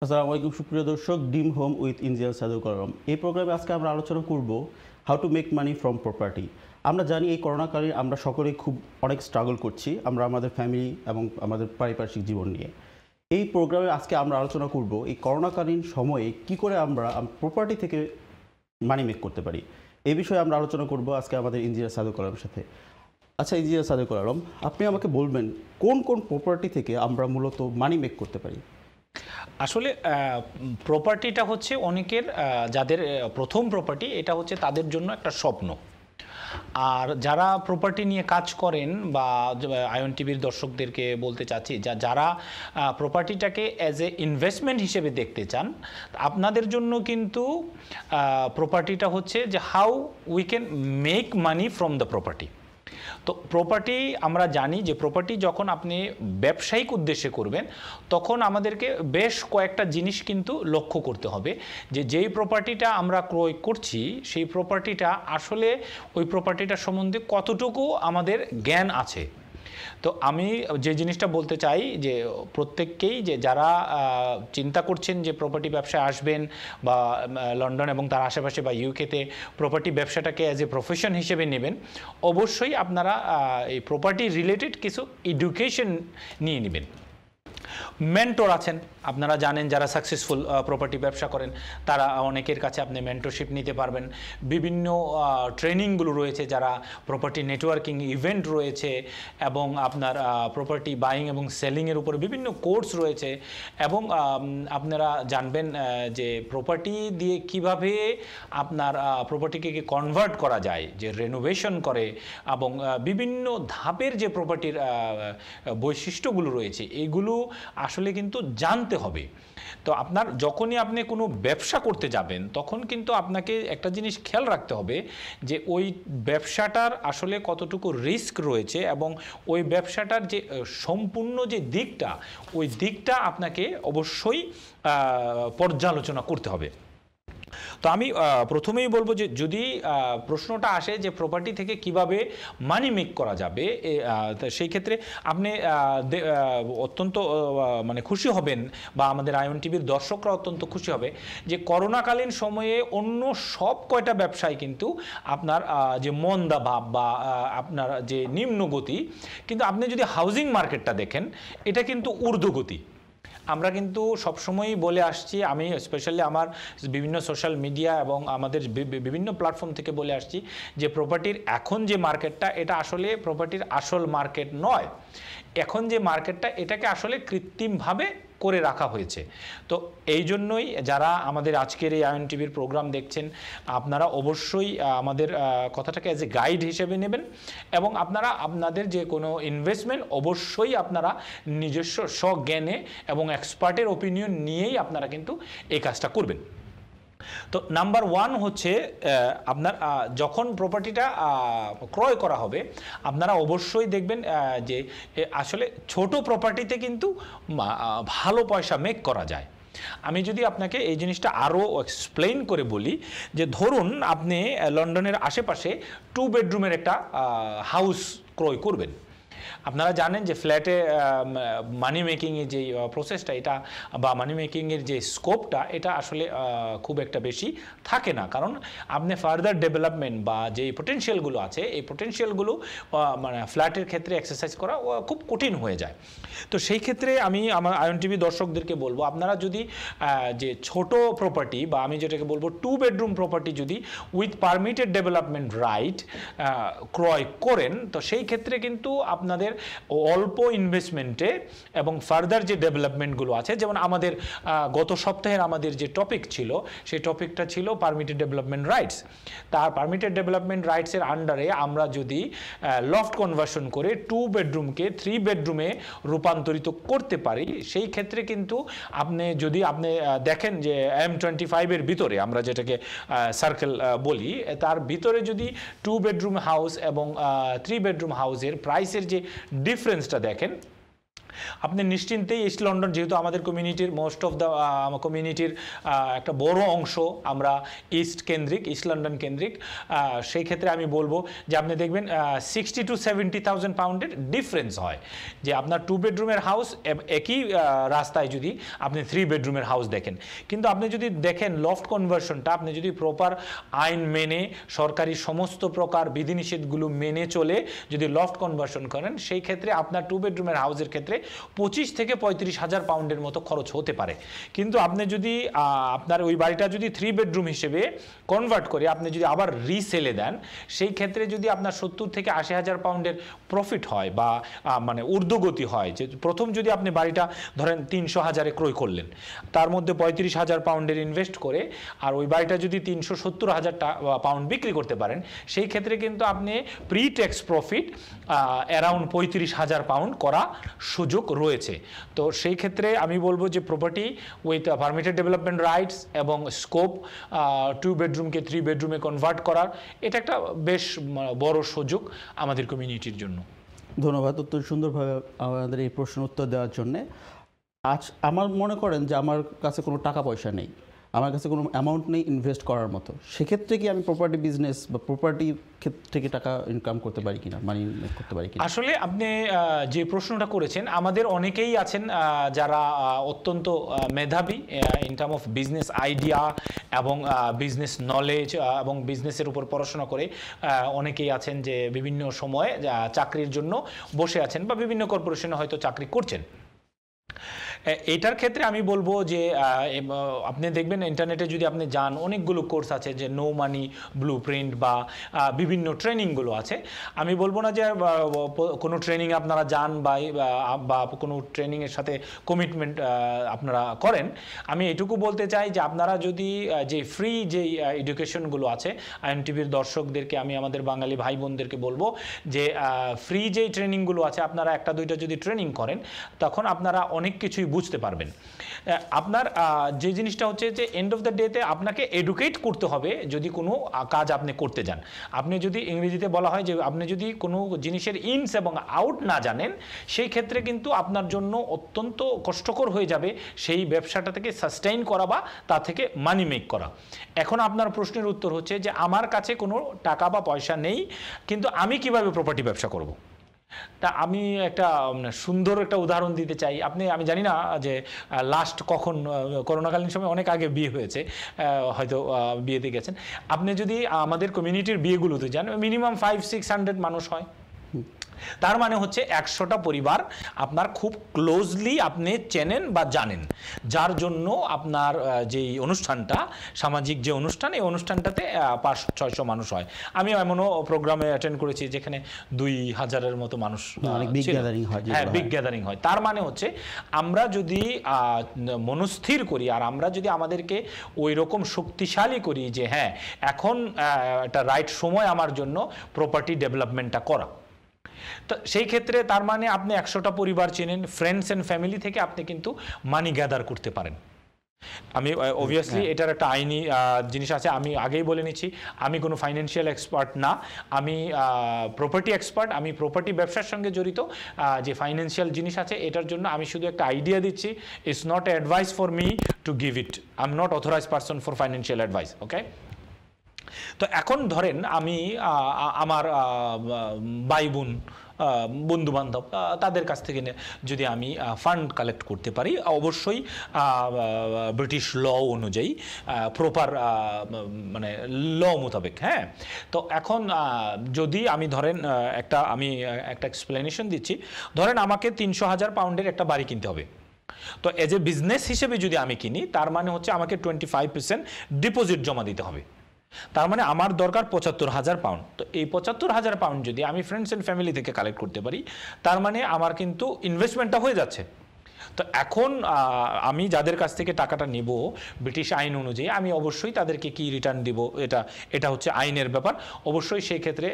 আসসালামু আলাইকুম সুপ্রিয় দর্শক, dream home with engineer Sadekul Alam. এই প্রোগ্রামে আজকে আমরা আলোচনা করব how to make money from property. আমরা জানি এই করোনাকালে আমরা সকলেই অনেক স্ট্রাগল করছি আমরা আমাদের ফ্যামিলি এবং আমাদের পারিপার্শ্বিক জীবন নিয়ে। এই প্রোগ্রামে আজকে আমরা আলোচনা করব এই করোনাকালীন সময়ে কি করে আমরা প্রপার্টি থেকে মানি মেক করতে পারি। এই বিষয়ে আমরা আলোচনা করব আজকে আমাদের ইঞ্জিনিয়ার সাদেকুল আলমের সাথে। আচ্ছা ইঞ্জিনিয়ার সাদেকুল আলম, আপনি আমাকে বলবেন কোন কোন প্রপার্টি থেকে আমরা মূলত মানি মেক করতে পারি? আসলে প্রপার্টিটা হচ্ছে অনেকের যাদের প্রথম প্রপার্টি এটা হচ্ছে তাদের জন্য একটা স্বপ্ন। আর যারা প্রপার্টি নিয়ে কাজ করেন বা আয়ন টিভির দর্শকদেরকে বলতে চাচ্ছি যারা প্রপার্টিটাকে অ্যাজ এ ইনভেস্টমেন্ট হিসেবে দেখতে চান, আপনাদের জন্য কিন্তু প্রপার্টিটা হচ্ছে যে how we can make money from the property. তো প্রপার্টি আমরা জানি যে প্রপার্টি যখন আপনি ব্যবসায়িক উদ্দেশ্যে করবেন তখন আমাদেরকে বেশ কয়েকটা জিনিস কিন্তু লক্ষ্য করতে হবে যে যেই প্রপার্টিটা আমরা ক্রয় করছি সেই প্রপার্টিটা আসলে ওই প্রপার্টিটা সম্বন্ধে কতটুকু আমাদের জ্ঞান আছে। তো আমি যে জিনিসটা বলতে চাই যে প্রত্যেককেই যে যারা চিন্তা করছেন যে প্রপার্টি ব্যবসায় আসবেন বা লন্ডন এবং তার আশেপাশে বা ইউকেতে প্রপার্টি ব্যবসাটাকে অ্যাজ এ প্রফেশন হিসেবে নেবেন, অবশ্যই আপনারা এই প্রপার্টি রিলেটেড কিছু এডুকেশন নিয়ে নেবেন। মেন্টর আছেন, আপনারা জানেন যারা সাকসেসফুল প্রপার্টি ব্যবসা করেন তারা অনেকের কাছে আপনি মেন্টরশিপ নিতে পারবেন। বিভিন্ন ট্রেনিংগুলো রয়েছে, যারা প্রপার্টি নেটওয়ার্কিং ইভেন্ট রয়েছে এবং আপনার প্রপার্টি বাইং এবং সেলিংয়ের উপরে বিভিন্ন কোর্স রয়েছে। এবং আপনারা জানবেন যে প্রপার্টি দিয়ে কিভাবে আপনার প্রপার্টিকে কনভার্ট করা যায়, যে রেনোভেশন করে এবং বিভিন্ন ধাপের যে প্রপার্টির বৈশিষ্ট্যগুলো রয়েছে এইগুলো আসলে কিন্তু জানতে হবে। তো আপনার যখনই আপনি কোনো ব্যবসা করতে যাবেন তখন কিন্তু আপনাকে একটা জিনিস খেয়াল রাখতে হবে যে ওই ব্যবসাটার আসলে কতটুকু রিস্ক রয়েছে এবং ওই ব্যবসাটার যে সম্পূর্ণ যে দিকটা ওই দিকটা আপনাকে অবশ্যই পর্যালোচনা করতে হবে। তো আমি প্রথমেই বলবো যে যদি প্রশ্নটা আসে যে প্রপার্টি থেকে কিভাবে মানি মেক করা যাবে, সেই ক্ষেত্রে আপনি অত্যন্ত মানে খুশি হবেন বা আমাদের আয়ন টিভির দর্শকরা অত্যন্ত খুশি হবে যে করোনাকালীন সময়ে অন্য সব কয়টা ব্যবসায় কিন্তু আপনার যে মন্দা ভাব বা আপনার যে নিম্নগতি, কিন্তু আপনি যদি হাউজিং মার্কেটটা দেখেন এটা কিন্তু ঊর্ধ্বগতি। আমরা কিন্তু সবসময়ই বলে আসছি, আমি স্পেশালি আমার বিভিন্ন সোশ্যাল মিডিয়া এবং আমাদের বিভিন্ন প্ল্যাটফর্ম থেকে বলে আসছি যে প্রপার্টির এখন যে মার্কেটটা এটা আসলে প্রপার্টির আসল মার্কেট নয়। এখন যে মার্কেটটা এটাকে আসলে কৃত্রিমভাবে করে রাখা হয়েছে। তো এই জন্যই যারা আমাদের আজকের এই আয়ন টিভির প্রোগ্রাম দেখছেন আপনারা অবশ্যই আমাদের কথাটাকে অ্যাজ এ গাইড হিসেবে নেবেন এবং আপনারা আপনাদের যে কোনো ইনভেস্টমেন্ট অবশ্যই আপনারা নিজস্ব স্বজ্ঞানে এবং এক্সপার্টের ওপিনিয়ন নিয়েই আপনারা কিন্তু এই কাজটা করবেন। তো নাম্বার ওয়ান হচ্ছে আপনার যখন প্রপার্টিটা ক্রয় করা হবে আপনারা অবশ্যই দেখবেন যে আসলে ছোট প্রপার্টিতে কিন্তু ভালো পয়সা মেক করা যায়। আমি যদি আপনাকে এই জিনিসটা আরও এক্সপ্লেইন করে বলি যে ধরুন আপনি লন্ডনের আশেপাশে 2 বেডরুমের একটা হাউস ক্রয় করবেন। আপনারা জানেন যে ফ্ল্যাটে মানি মেকিংয়ের যে প্রসেসটা এটা বা মানি মেকিংয়ের যে স্কোপটা এটা আসলে খুব একটা বেশি থাকে না, কারণ আপনি ফার্দার ডেভেলপমেন্ট বা যে পোটেনশিয়ালগুলো আছে এই পোটেনশিয়ালগুলো মানে ফ্ল্যাটের ক্ষেত্রে এক্সারসাইজ করা খুব কঠিন হয়ে যায়। তো সেই ক্ষেত্রে আমি আমার আয়ন টিভি দর্শকদেরকে বলবো আপনারা যদি যে ছোট প্রপার্টি বা আমি যেটাকে বলবো 2 বেডরুম প্রপার্টি যদি উইথ পারমিটেড ডেভেলপমেন্ট রাইট ক্রয় করেন তো সেই ক্ষেত্রে কিন্তু আপনাদের অল্প ইনভেস্টমেন্টে এবং ফার্দার যে ডেভেলপমেন্টগুলো আছে, যেমন আমাদের গত সপ্তাহের আমাদের যে টপিক ছিল সেই টপিকটা ছিল পারমিটেড ডেভেলপমেন্ট রাইটস। তার পারমিটেড ডেভেলপমেন্ট রাইটসের আন্ডারে আমরা যদি লফট কনভার্সন করে 2 বেডরুমকে 3 বেডরুমে রূপান্তরিত করতে পারি সেই ক্ষেত্রে কিন্তু আপনি যদি আপনি দেখেন যে M25-এর ভিতরে আমরা যেটাকে সার্কেল বলি তার ভিতরে যদি 2 বেডরুম হাউস এবং 3 বেডরুম হাউসের প্রাইসের যে ডিফারেন্সটা দেখেন আপনি নিশ্চিন্তেই ইস্ট লন্ডন, যেহেতু আমাদের কমিউনিটির মোস্ট অফ দ্য কমিউনিটির একটা বড় অংশ আমরা ইস্ট কেন্দ্রিক, ইস্ট লন্ডন কেন্দ্রিক, সেই ক্ষেত্রে আমি বলবো যে আপনি দেখবেন 60 to 70,000 পাউন্ডের ডিফারেন্স হয়। যে আপনার 2 বেডরুমের হাউস একই রাস্তায় যদি আপনি 3 বেডরুমের হাউস দেখেন, কিন্তু আপনি যদি দেখেন লফট কনভার্সনটা, আপনি যদি প্রপার আইন মেনে সরকারি সমস্ত প্রকার বিধিনিষেধগুলো মেনে চলে যদি লফট কনভার্সন করেন, সেই ক্ষেত্রে আপনার 2 বেডরুমের হাউসের ক্ষেত্রে 25 থেকে 35,000 পাউন্ডের মতো খরচ হতে পারে। কিন্তু আপনি যদি আপনার ওই বাড়িটা যদি 3 বেডরুম হিসেবে কনভার্ট করে আপনি যদি আবার রিসেলে দেন, সেই ক্ষেত্রে যদি আপনার 70 থেকে 80,000 পাউন্ডের প্রফিট হয় বা মানে ঊর্ধ্বগতি হয়, যে প্রথম যদি আপনি বাড়িটা ধরেন 300,000-এ ক্রয় করলেন, তার মধ্যে 35,000 পাউন্ডের ইনভেস্ট করে আর ওই বাড়িটা যদি 370,000 পাউন্ড বিক্রি করতে পারেন, সেই ক্ষেত্রে কিন্তু আপনি pre tax profit around 35,000 pound করা সুযোগ রয়েছে। তো সেই ক্ষেত্রে আমি বলবো যে property with permitted development rights এবং স্কোপ 2 বেডরুমকে 3 বেডরুমে কনভার্ট করার, এটা একটা বেশ বড় সুযোগ আমাদের কমিউনিটির জন্য। ধন্যবাদ অত্যন্ত সুন্দরভাবে আমাদের এই প্রশ্নের উত্তর দেওয়ার জন্যে। আজ আমার মনে করেন যে আমার কাছে কোনো টাকা পয়সা নেই, আমার কাছে কোনো অ্যামাউন্ট নেই ইনভেস্ট করার মতো, সেক্ষেত্রে কি আমি প্রপার্টি বিজনেস বা প্রপার্টি থেকে টাকা ইনকাম করতে পারি কিনা, মানি মেক করতে পারি কিনা? আসলে আপনি যে প্রশ্নটা করেছেন, আমাদের অনেকেই আছেন যারা অত্যন্ত মেধাবী in term of business idea এবং বিজনেস নলেজ এবং বিজনেসের উপর পড়াশোনা করে অনেকেই আছেন যে বিভিন্ন সময়ে চাকরির জন্য বসে আছেন বা বিভিন্ন কর্পোরেশনে হয়তো চাকরি করছেন। এটার ক্ষেত্রে আমি বলবো যে আপনি দেখবেন ইন্টারনেটে যদি আপনি যান, অনেকগুলো কোর্স আছে, যে নো মানি ব্লু প্রিন্ট বা বিভিন্ন ট্রেনিংগুলো আছে। আমি বলবো না যে কোনো ট্রেনিং আপনারা যান বা কোনো ট্রেনিংয়ের সাথে কমিটমেন্ট আপনারা করেন। আমি এটুকু বলতে চাই যে আপনারা যদি যে ফ্রি যে এডুকেশনগুলো আছে, IMTV-র দর্শকদেরকে আমি আমাদের বাঙালি ভাই বোনদেরকে বলবো যে ফ্রি যেই ট্রেনিংগুলো আছে, আপনারা একটা দুইটা যদি ট্রেনিং করেন, তখন আপনারা অনেক কিছুই বুঝতে পারবেন। আপনার যে জিনিসটা হচ্ছে যে এন্ড অফ দ্য ডেতে আপনাকে এডুকেট করতে হবে যদি কোনো কাজ আপনি করতে যান। আপনি যদি ইংরেজিতে বলা হয় যে আপনি যদি কোনো জিনিসের ইনস এবং আউট না জানেন, সেই ক্ষেত্রে কিন্তু আপনার জন্য অত্যন্ত কষ্টকর হয়ে যাবে সেই ব্যবসাটা থেকে সাস্টেইন করা বা তা থেকে মানি মেক করা। এখন আপনার প্রশ্নের উত্তর হচ্ছে যে আমার কাছে কোনো টাকা বা পয়সা নেই, কিন্তু আমি কিভাবে প্রপার্টি ব্যবসা করব। তা আমি একটা সুন্দর একটা উদাহরণ দিতে চাই। আমি জানি না যে লাস্ট কখন, করোনাকালীন সময় অনেক আগে বিয়ে হয়েছে, হয়তো বিয়েতে গেছেন। আপনি যদি আমাদের কমিউনিটির বিয়েগুলোতে যান, মিনিমাম 500-600 মানুষ হয়। তার মানে হচ্ছে 100টা পরিবার আপনার খুব ক্লোজলি আপনি চেনেন বা জানেন, যার জন্য আপনার যেই অনুষ্ঠানটা, সামাজিক যে অনুষ্ঠান, এই অনুষ্ঠানটাতে 500-600 মানুষ হয়। আমি এমনও প্রোগ্রামে অ্যাটেন্ড করেছি যেখানে 2000-এর মতো মানুষ, বিগ গ্যাদারিং হয়। হ্যাঁ, বিগ গ্যাদারিং হয়। তার মানে হচ্ছে আমরা যদি মনস্থির করি আর আমরা যদি আমাদেরকে ওই রকম শক্তিশালী করি যে হ্যাঁ, এখন একটা রাইট সময় আমার জন্য প্রপার্টি ডেভেলপমেন্টটা করা, তো সেই ক্ষেত্রে তার মানে আপনি 100টা পরিবার চেনেন, ফ্রেন্ডস অ্যান্ড ফ্যামিলি থেকে আপনি কিন্তু মানি গ্যাদার করতে পারেন। আমি অবভিয়াসলি এটার একটা আইনি জিনিস আছে, আমি আগেই বলে নিচ্ছি, আমি কোনো ফাইন্যান্সিয়াল এক্সপার্ট না, আমি প্রপার্টি এক্সপার্ট। আমি প্রপার্টি ব্যবসার সঙ্গে জড়িত, যে ফাইন্যান্সিয়াল জিনিস আছে এটার জন্য আমি শুধু একটা আইডিয়া দিচ্ছি। It's not advice for me to give it, I am not authorised person for financial advice. Okay, তো এখন ধরেন আমি আমার ভাই বোন, বন্ধু বান্ধব, তাদের কাছ থেকে যদি আমি ফান্ড কালেক্ট করতে পারি, অবশ্যই ব্রিটিশ ল অনুযায়ী প্রপার মানে ল মোতাবেক। হ্যাঁ, তো এখন যদি আমি ধরেন আমি একটা এক্সপ্লেনেশন দিচ্ছি। ধরেন আমাকে 300,000 পাউন্ডের একটা বাড়ি কিনতে হবে। তো এজ এ বিজনেস হিসেবে যদি আমি কিনি, তার মানে হচ্ছে আমাকে 25% ডিপোজিট জমা দিতে হবে। তার মানে আমার দরকার 75,000 পাউন্ড। তো এই 75,000 পাউন্ড যদি আমি ফ্রেন্ডস অ্যান্ড ফ্যামিলি থেকে কালেক্ট করতে পারি, তার মানে আমার কিন্তু ইনভেস্টমেন্টটা হয়ে যাচ্ছে। তো এখন আমি যাদের কাছ থেকে টাকাটা নেব ব্রিটিশ আইন অনুযায়ী আমি অবশ্যই তাদেরকে কি রিটার্ন দিব, এটা হচ্ছে আইনের ব্যাপার। অবশ্যই সেই ক্ষেত্রে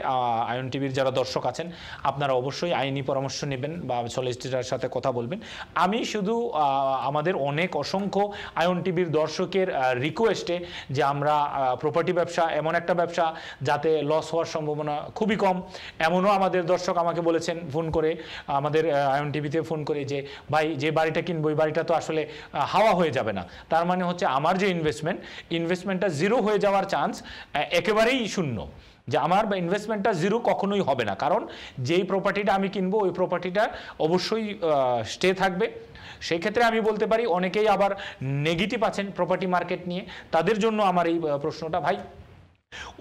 আয়ন টিভির যারা দর্শক আছেন আপনারা অবশ্যই আইনি পরামর্শ নেবেন বা সলিসিটরের সাথে কথা বলবেন। আমি শুধু আমাদের অনেক অসংখ্য আয়ন টিভির দর্শকের রিকোয়েস্টে যে আমরা প্রপার্টি ব্যবসা এমন একটা ব্যবসা যাতে লস হওয়ার সম্ভাবনা খুবই কম, এমনও আমাদের দর্শক আমাকে বলেছেন ফোন করে, আমাদের আয়ন টিভিতে ফোন করে যে ভাই যে বাড়িটা কিনবো এই বাড়িটা তো আসলে হাওয়া হয়ে যাবে না, তার মানে হচ্ছে আমার যে ইনভেস্টমেন্টটা জিরো হয়ে যাওয়ার চান্স একেবারেই শূন্য, যে আমার ইনভেস্টমেন্টটা জিরো কখনোই হবে না, কারণ যেই প্রপার্টিটা আমি কিনবো ওই প্রপার্টিটা অবশ্যই স্টে থাকবে। সেই ক্ষেত্রে আমি বলতে পারি অনেকেই আবার নেগেটিভ আছেন প্রপার্টি মার্কেট নিয়ে, তাদের জন্য আমার এই প্রশ্নটা। ভাই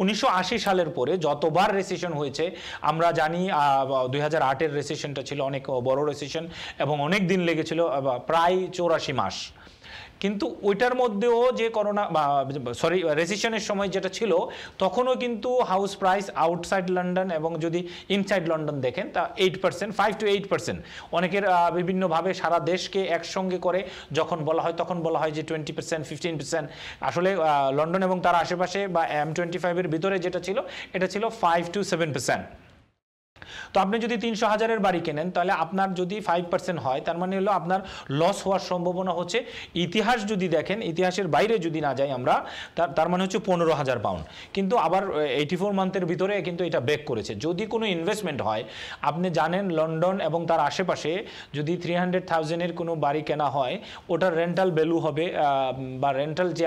1980 সালের পরে যতবার রেসেশন হয়েছে আমরা জানি, 2008-এর রেসেশনটা ছিল অনেক বড় রেসেশন এবং অনেক দিন লেগেছিল, প্রায় 84 মাস। কিন্তু ওইটার মধ্যেও যে করোনা রেসেশনের সময় যেটা ছিল তখনও কিন্তু হাউস প্রাইস আউটসাইড লন্ডন এবং যদি ইনসাইড লন্ডন দেখেন তা 8%, 5 to 8%। অনেকের বিভিন্নভাবে সারা দেশকে একসঙ্গে করে যখন বলা হয় তখন বলা হয় যে 20%, 15%। আসলে লন্ডন এবং তার আশেপাশে বা M25-এর ভিতরে যেটা ছিল এটা ছিল 5 to 7%। তো আপনি যদি 300,000-এর বাড়ি কেনেন তাহলে আপনার যদি 5% হয় তার মানে হলো আপনার লস হওয়ার সম্ভাবনা হচ্ছে, ইতিহাস যদি দেখেন, ইতিহাসের বাইরে যদি না যাই আমরা, তার মানে হচ্ছে 15,000 পাউন্ড। কিন্তু আবার 84 মান্থের ভিতরে কিন্তু এটা ব্রেক করেছে। যদি কোনো ইনভেস্টমেন্ট হয়, আপনি জানেন লন্ডন এবং তার আশেপাশে যদি 300,000-এর কোনো বাড়ি কেনা হয় ওটার রেন্টাল ভ্যালু হবে বা রেন্টাল যে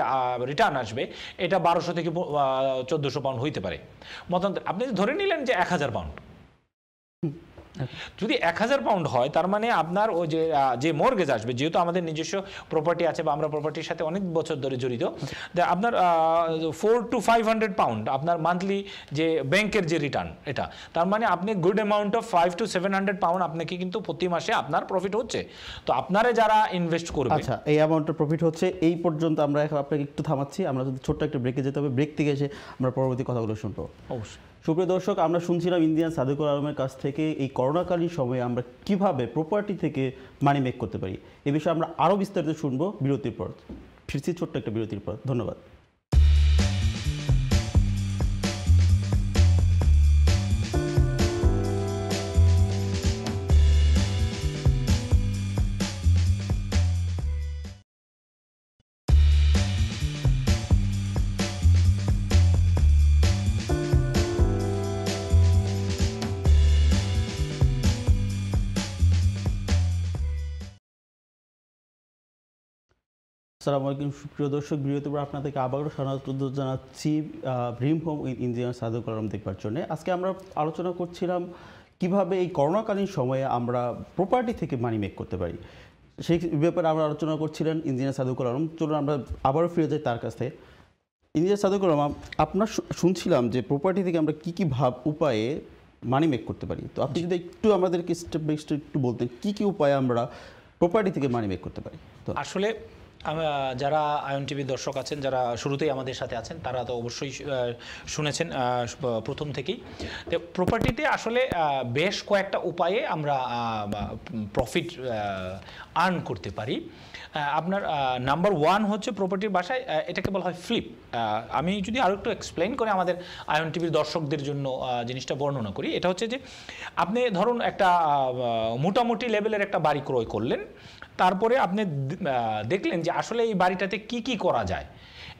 রিটার্ন আসবে এটা 1200 থেকে 1400 পাউন্ড হইতে পারে। মতান্তর আপনি ধরে নিলেন যে 1000 পাউন্ড, যদি 1000 পাউন্ড হয় তার মানে আপনার ওই যে মর্গেজ আসবে, যেহেতু আমাদের নিজস্ব প্রপার্টি আছে বা আমরা প্রপার্টির সাথে অনেক বছর ধরে জড়িত, আপনার 4 to 500 পাউন্ড আপনার মান্থলি যে ব্যাংকের যে রিটার্ন, এটা তার মানে আপনি good amount of 5 to 700 pound আপনাকে কিন্তু প্রতি মাসে আপনার প্রফিট হচ্ছে। তো আপনারা যারা ইনভেস্ট করবে, আচ্ছা এই অ্যামাউন্টের প্রফিট হচ্ছে এই পর্যন্ত। আমরা এখন আপনাকে একটু থামাচ্ছি, আমরা যদি ছোট্ট একটা ব্রেকে যেতে হবে, ব্রেক থেকে এসে আমরা পরবর্তী কথাগুলো শুনবো। অবশ্যই। সুপ্রিয় দর্শক, আমরা শুনছিলাম ইন্ডিয়ান সাদেকুল আলমের কাছ থেকে এই করোনাকালীন সময়ে আমরা কিভাবে প্রপার্টি থেকে মানি মেক করতে পারি। এ বিষয়ে আমরা আরও বিস্তারিত শুনবো বিরতির পর। ফিরছি ছোট্ট একটা বিরতির পর। ধন্যবাদ। আসসালামু আলাইকুম সুপ্রিয় দর্শক, বিরতির পর আপনাদেরকে আবারও স্বাগত জানাচ্ছি dream home with engineer Sadekul Alam দেখবার জন্য। আজকে আমরা আলোচনা করছিলাম কিভাবে এই করোনাকালীন সময়ে আমরা প্রপার্টি থেকে মানি মেক করতে পারি, সেই ব্যাপারে আমরা আলোচনা করছিলেন ইঞ্জিনিয়ার সাদেকুল আলম। চলুন আমরা আবারও ফিরে যাই তার কাছ থেকে। ইঞ্জিনিয়ার সাদেকুল আলম, আপনার শুনছিলাম যে প্রপার্টি থেকে আমরা কী কী উপায়ে মানি মেক করতে পারি। তো আপনি যদি একটু আমাদেরকে স্টেপ বাই স্টেপ একটু বলতেন কী কী উপায়ে আমরা প্রপার্টি থেকে মানি মেক করতে পারি। তো আসলে যারা আয়ন টিভি দর্শক আছেন, যারা শুরুতেই আমাদের সাথে আছেন, তারা তো অবশ্যই শুনেছেন প্রথম থেকেই। তো প্রপার্টিতে আসলে বেশ কয়েকটা উপায়ে আমরা প্রফিট আর্ন করতে পারি। আপনার নাম্বার 1 হচ্ছে প্রপার্টির বাসায়, এটাকে বলা হয় ফ্লিপ। আমি যদি আরও একটু এক্সপ্লেন করে আমাদের আয়ন টিভির দর্শকদের জন্য জিনিসটা বর্ণনা করি, এটা হচ্ছে যে আপনি ধরুন একটা মোটামুটি লেভেলের একটা বাড়ি ক্রয় করলেন, তারপরে আপনি দেখলেন যে আসলে এই বাড়িটাতে কি কি করা যায়।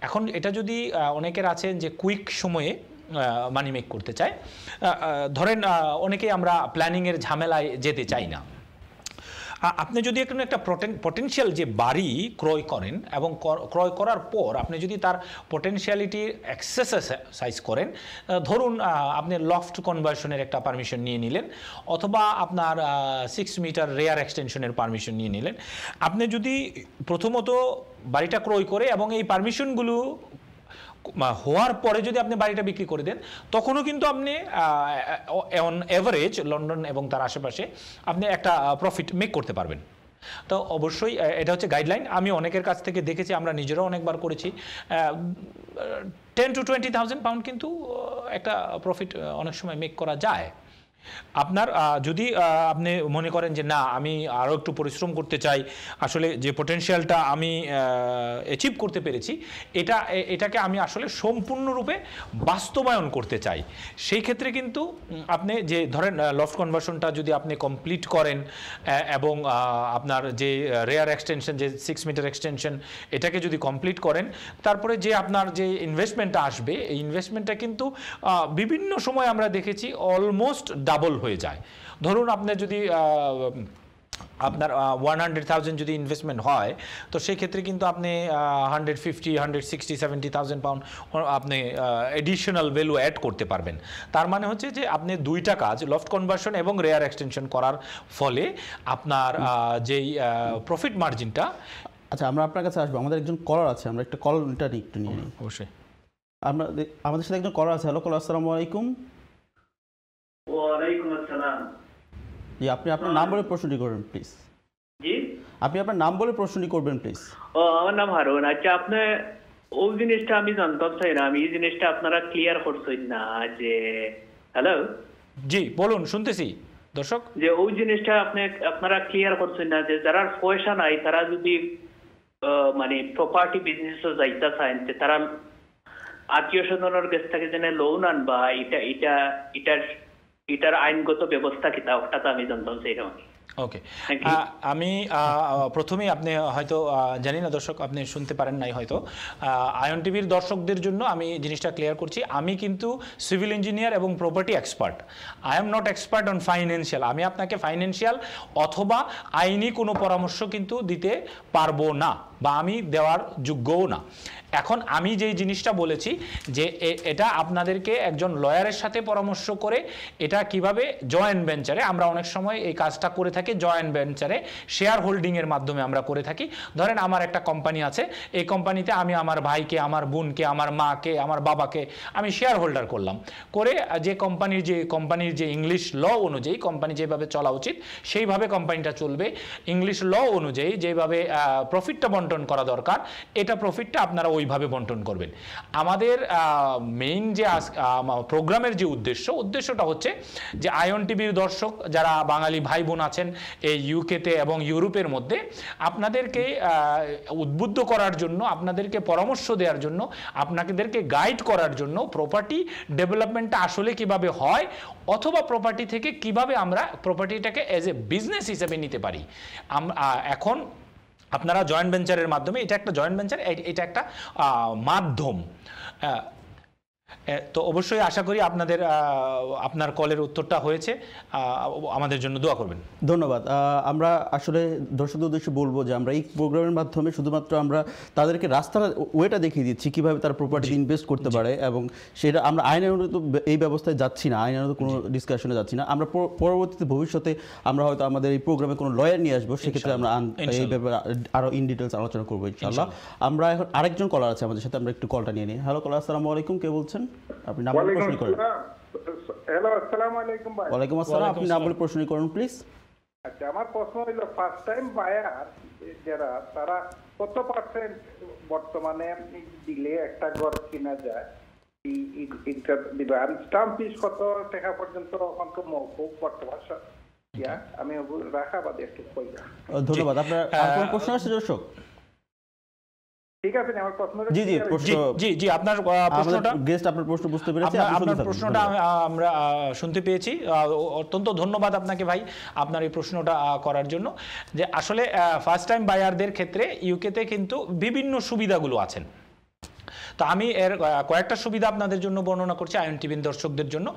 এখন এটা যদি অনেকের আছেন যে কুইক সময়ে মানি মেক করতে চায়, ধরেন অনেকেই আমরা প্ল্যানিংয়ের ঝামেলায় যেতে চাই না। আপনি যদি একটা পটেনশিয়াল যে বাড়ি ক্রয় করেন এবং ক্রয় করার পর আপনি যদি তার পটেনশিয়ালিটি এক্সারসাইজ করেন, ধরুন আপনি লফট কনভার্সনের একটা পারমিশন নিয়ে নিলেন, অথবা আপনার 6 মিটার রেয়ার এক্সটেনশনের পারমিশন নিয়ে নিলেন। আপনি যদি প্রথমত বাড়িটা ক্রয় করে এবং এই পারমিশনগুলো হওয়ার পরে যদি আপনি বাড়িটা বিক্রি করে দেন, তখনও কিন্তু আপনি অন এভারেজ লন্ডন এবং তার আশেপাশে আপনি একটা প্রফিট মেক করতে পারবেন। তো অবশ্যই এটা হচ্ছে গাইডলাইন। আমি অনেকের কাছ থেকে দেখেছি, আমরা নিজেরাও অনেকবার করেছি, 10 to 20,000 পাউন্ড কিন্তু একটা প্রফিট অনেক সময় মেক করা যায়। আপনার যদি আপনি মনে করেন যে না আমি আরও একটু পরিশ্রম করতে চাই, আসলে যে পটেনশিয়ালটা আমি অ্যাচিভ করতে পেরেছি এটাকে আমি আসলে সম্পূর্ণরূপে বাস্তবায়ন করতে চাই, সেই ক্ষেত্রে কিন্তু আপনি যে ধরেন লফট কনভার্সনটা যদি আপনি কমপ্লিট করেন এবং আপনার যে রেয়ার এক্সটেনশন যে 6 মিটার এক্সটেনশন এটাকে যদি কমপ্লিট করেন, তারপরে যে আপনার যে ইনভেস্টমেন্টটা আসবে এই ইনভেস্টমেন্টটা কিন্তু বিভিন্ন সময় আমরা দেখেছি অলমোস্ট ডাবল হয়ে যায়। ধরুন আপনি যদি আপনার 100,000 যদি ইনভেস্টমেন্ট হয়, তো সেই ক্ষেত্রে কিন্তু আপনি 150, 160, 70,000 পাউন্ড আপনি এডিশনাল ভ্যালু অ্যাড করতে পারবেন। তার মানে হচ্ছে যে আপনি দুইটা কাজ লফট কনভার্সন এবং রেয়ার এক্সটেনশন করার ফলে আপনার যেই প্রফিট মার্জিনটা। আচ্ছা, আমরা আপনার কাছে আসবো, আমাদের একজন কলার আছে, আমরা একটা কলটা একটু নিয়ে নিই। অবশ্যই আমরা আমাদের সাথে একজন কলার আছে। হ্যালো কলার, আসসালামু আলাইকুম। ওয়ালাইকুম আসসালাম। জি, আপনি আপনার নাম বলে প্রশ্নটি করবেন প্লিজ। জি, আপনি আপনার নাম বলে প্রশ্নটি করবেন প্লিজ। আমার নাম হারুন। আচ্ছা, আপনি ওই জিনিসটা আমি জানতাম চাই না, আমি এই জিনিসটা আপনারা ক্লিয়ার করছেন না যে হ্যালো। জি বলুন, শুনতেছি দর্শক। যে ওই জিনিসটা আপনারা ক্লিয়ার করছেন না যে যারা পয়সা নাই তারা যদি মানে প্রপার্টি বিজনেসে যাইতে চান, যে তারা আত্মীয় স্বজনের কাছ থেকে যেন লোন আনবা, এটার আইনগত ব্যবস্থা কিতা ওটা তো আমি জানতাম চাই না। ওকে, আমি প্রথমেই আপনি হয়তো জানি না দর্শক, আপনি শুনতে পারেন নাই হয়তো। আয়ন টিভির দর্শকদের জন্য আমি জিনিসটা ক্লিয়ার করছি। আমি কিন্তু সিভিল ইঞ্জিনিয়ার এবং property expert. I am not expert on financial. আমি আপনাকে ফাইন্যান্সিয়াল অথবা আইনি কোনো পরামর্শ কিন্তু দিতে পারবো না, বা আমি দেওয়ার যোগ্যও না। এখন আমি যেই জিনিসটা বলেছি যে এটা আপনাদেরকে একজন লয়ারের সাথে পরামর্শ করে এটা কিভাবে জয়েন্ট ভেঞ্চারে, আমরা অনেক সময় এই কাজটা করে থাকি জয়েন্ট ভেঞ্চারে শেয়ার হোল্ডিংয়ের মাধ্যমে আমরা করে থাকি। ধরেন আমার একটা কোম্পানি আছে, এই কোম্পানিতে আমি আমার ভাইকে, আমার বোনকে, আমার মাকে, আমার বাবাকে আমি শেয়ার হোল্ডার করলাম, করে যে কোম্পানির যে ইংলিশ ল অনুযায়ী কোম্পানি যেভাবে চলা উচিত সেইভাবে কোম্পানিটা চলবে। ইংলিশ ল অনুযায়ী যেভাবে প্রফিটটা বন্টন করা দরকার, এটা প্রফিটটা আপনারা ওইভাবে বন্টন করবেন। আমাদের মেইন যে প্রোগ্রামের যে উদ্দেশ্যটা হচ্ছে যে আয়ন টিভির দর্শক যারা বাঙালি ভাই বোন আছেন এই ইউকেতে এবং ইউরোপের মধ্যে, আপনাদেরকে উদ্বুদ্ধ করার জন্য, আপনাদেরকে পরামর্শ দেওয়ার জন্য, আপনাদেরকে গাইড করার জন্য প্রপার্টি ডেভেলপমেন্টটা আসলে কিভাবে হয়, অথবা প্রপার্টি থেকে কিভাবে আমরা প্রপার্টিটাকে এজ এ বিজনেস হিসেবে নিতে পারি। এখন আপনারা জয়েন্ট ভেঞ্চারের মাধ্যমে, এটা একটা জয়েন্ট ভেঞ্চার, এটা একটা মাধ্যম। তো অবশ্যই আশা করি আপনার কলের উত্তরটা হয়েছে। আমাদের জন্য দোয়া করবেন। ধন্যবাদ। আমরা আসলে দর্শকদের উদ্দেশ্যে বলবো যে আমরা এই প্রোগ্রামের মাধ্যমে শুধুমাত্র আমরা তাদেরকে রাস্তার ওয়েটা দেখিয়ে দিচ্ছি কিভাবে তারা প্রপার্টি ইনভেস্ট করতে পারে, এবং সেটা আমরা আইনানুগত এই ব্যবস্থায় যাচ্ছি না, আইনানুগত কোনো ডিসকাশনে যাচ্ছি না। আমরা পরবর্তীতে ভবিষ্যতে আমরা হয়তো আমাদের এই প্রোগ্রামে কোনো লয়ার নিয়ে আসবো, সেক্ষেত্রে আমরা এই ব্যাপারে আরও ইন ডিটেলস আলোচনা করবো ইনশাআল্লাহ। আমরা এখন আরেকজন কলার আছে আমাদের সাথে, আমরা একটু কলটা নিয়ে নিই। হ্যালো কলার, আসসালামু আলাইকুম। কে বলছেন? আপনি নাম বলে প্রশ্ন করেন। হ্যালো, আসসালামু আলাইকুম ভাই। ওয়ালাইকুম আসসালাম। আপনি নাম বলে প্রশ্ন করুন প্লিজ। আচ্ছা, আমার প্রশ্ন হলো ফার্স্ট টাইম বায়ার যারা, তারা কত পার্সেন্ট বর্তমানে দিলে একটা ঘর কিনা যায়? স্টাম্প ফিস কত টাকা পর্যন্ত মৌকুফ বর্তমান? আমি রাখা বাদে একটু কইয়া। ধন্যবাদ। আপনার কোন প্রশ্ন আছে দর্শক? ঠিক আছে, আমার প্রশ্ন জি আপনার প্রশ্নটা, গেস্ট আপনার প্রশ্ন বুঝতে পেরেছি, আপনার প্রশ্নটা আমরা শুনতে পেয়েছি। অত্যন্ত ধন্যবাদ আপনাকে ভাই আপনার এই প্রশ্নটা করার জন্য। যে আসলে ফার্স্ট টাইম বায়ারদের ক্ষেত্রে ইউকেতে কিন্তু বিভিন্ন সুবিধাগুলো আছেন। তো আমি এর কয়েকটা সুবিধা আপনাদের জন্য বর্ণনা করছি আয়ন টিভির দর্শকদের জন্য।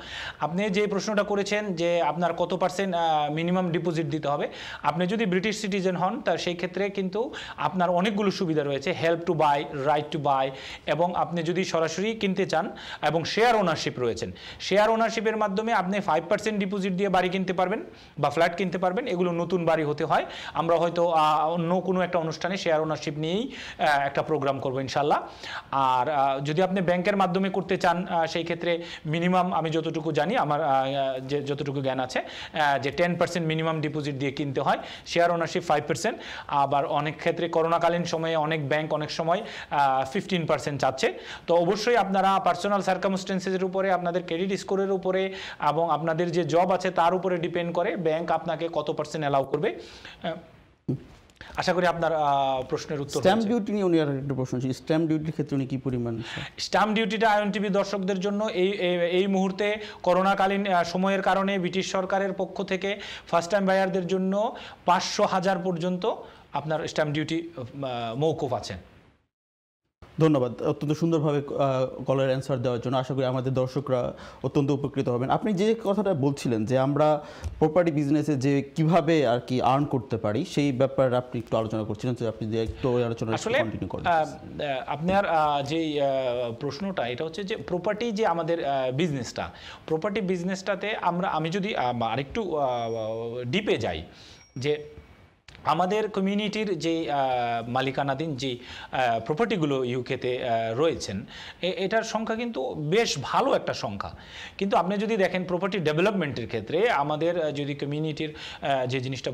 আপনি যে প্রশ্নটা করেছেন যে আপনার কত পার্সেন্ট মিনিমাম ডিপোজিট দিতে হবে, আপনি যদি ব্রিটিশ সিটিজেন হন তা সেই ক্ষেত্রে কিন্তু আপনার অনেকগুলো সুবিধা রয়েছে। Help to buy, right to buy, এবং আপনি যদি সরাসরি কিনতে চান, এবং শেয়ার ওনারশিপ রয়েছেন। শেয়ার ওনারশিপের মাধ্যমে আপনি 5% ডিপোজিট দিয়ে বাড়ি কিনতে পারবেন বা ফ্ল্যাট কিনতে পারবেন। এগুলো নতুন বাড়ি হতে হয়। আমরা হয়তো অন্য কোনো একটা অনুষ্ঠানে শেয়ার ওনারশিপ নিয়েই একটা প্রোগ্রাম করবো ইনশাল্লাহ। আর আর যদি আপনি ব্যাংকের মাধ্যমে করতে চান সেই ক্ষেত্রে মিনিমাম আমি যতটুকু জানি আমার যে যতটুকু জ্ঞান আছে যে 10% মিনিমাম ডিপোজিট দিয়ে কিনতে হয়, শেয়ার ওনারশিপ 5%, আবার অনেক ক্ষেত্রে করোনাকালীন সময়ে অনেক ব্যাংক অনেক সময় 15% চাচ্ছে। তো অবশ্যই আপনারা পার্সোনাল সার্কামস্টেন্সেসের উপরে, আপনাদের ক্রেডিট স্কোরের উপরে এবং আপনাদের যে জব আছে তার উপরে ডিপেন্ড করে ব্যাংক আপনাকে কত পার্সেন্ট অ্যালাউ করবে। আশা করি আপনার প্রশ্নের উত্তর। স্ট্যাম্প ডিউটি নিয়ে উনি একটা প্রশ্ন ছিল, স্ট্যাম্প ডিউটির ক্ষেত্রে উনি কি পরিমাণ? স্ট্যাম্প ডিউটিটা আইএনটিভি দর্শকদের জন্য এই মুহূর্তে করোনাকালীন সময়ের কারণে ব্রিটিশ সরকারের পক্ষ থেকে ফার্স্ট টাইম বায়ারদের জন্য 500,000 পর্যন্ত আপনার স্ট্যাম্প ডিউটি মওকুফ আছে। ধন্যবাদ অত্যন্ত সুন্দরভাবে কলের অ্যান্সার দেওয়ার জন্য। আশা করি আমাদের দর্শকরা অত্যন্ত উপকৃত হবেন। আপনি যে কথাটা বলছিলেন যে আমরা প্রপার্টি বিজনেসে যে কিভাবে আর কি আর্ন করতে পারি সেই ব্যাপারে আপনি একটু আলোচনা করছিলেন, যে আপনি যে একটু আলোচনা কন্টিনিউ করেন। আপনার যেই প্রশ্নটা এটা হচ্ছে যে প্রপার্টি যে আমাদের বিজনেসটা, প্রপার্টি বিজনেসটাতে আমি যদি আরেকটু ডিপে যাই, যে আমাদের কমিউনিটির যে মালিকানাধীন যে প্রপার্টিগুলো ইউকেতে রয়েছেন এটার সংখ্যা কিন্তু বেশ ভালো একটা সংখ্যা। কিন্তু আপনি যদি দেখেন প্রপার্টি ডেভেলপমেন্টের ক্ষেত্রে আমাদের যদি কমিউনিটির যে জিনিসটা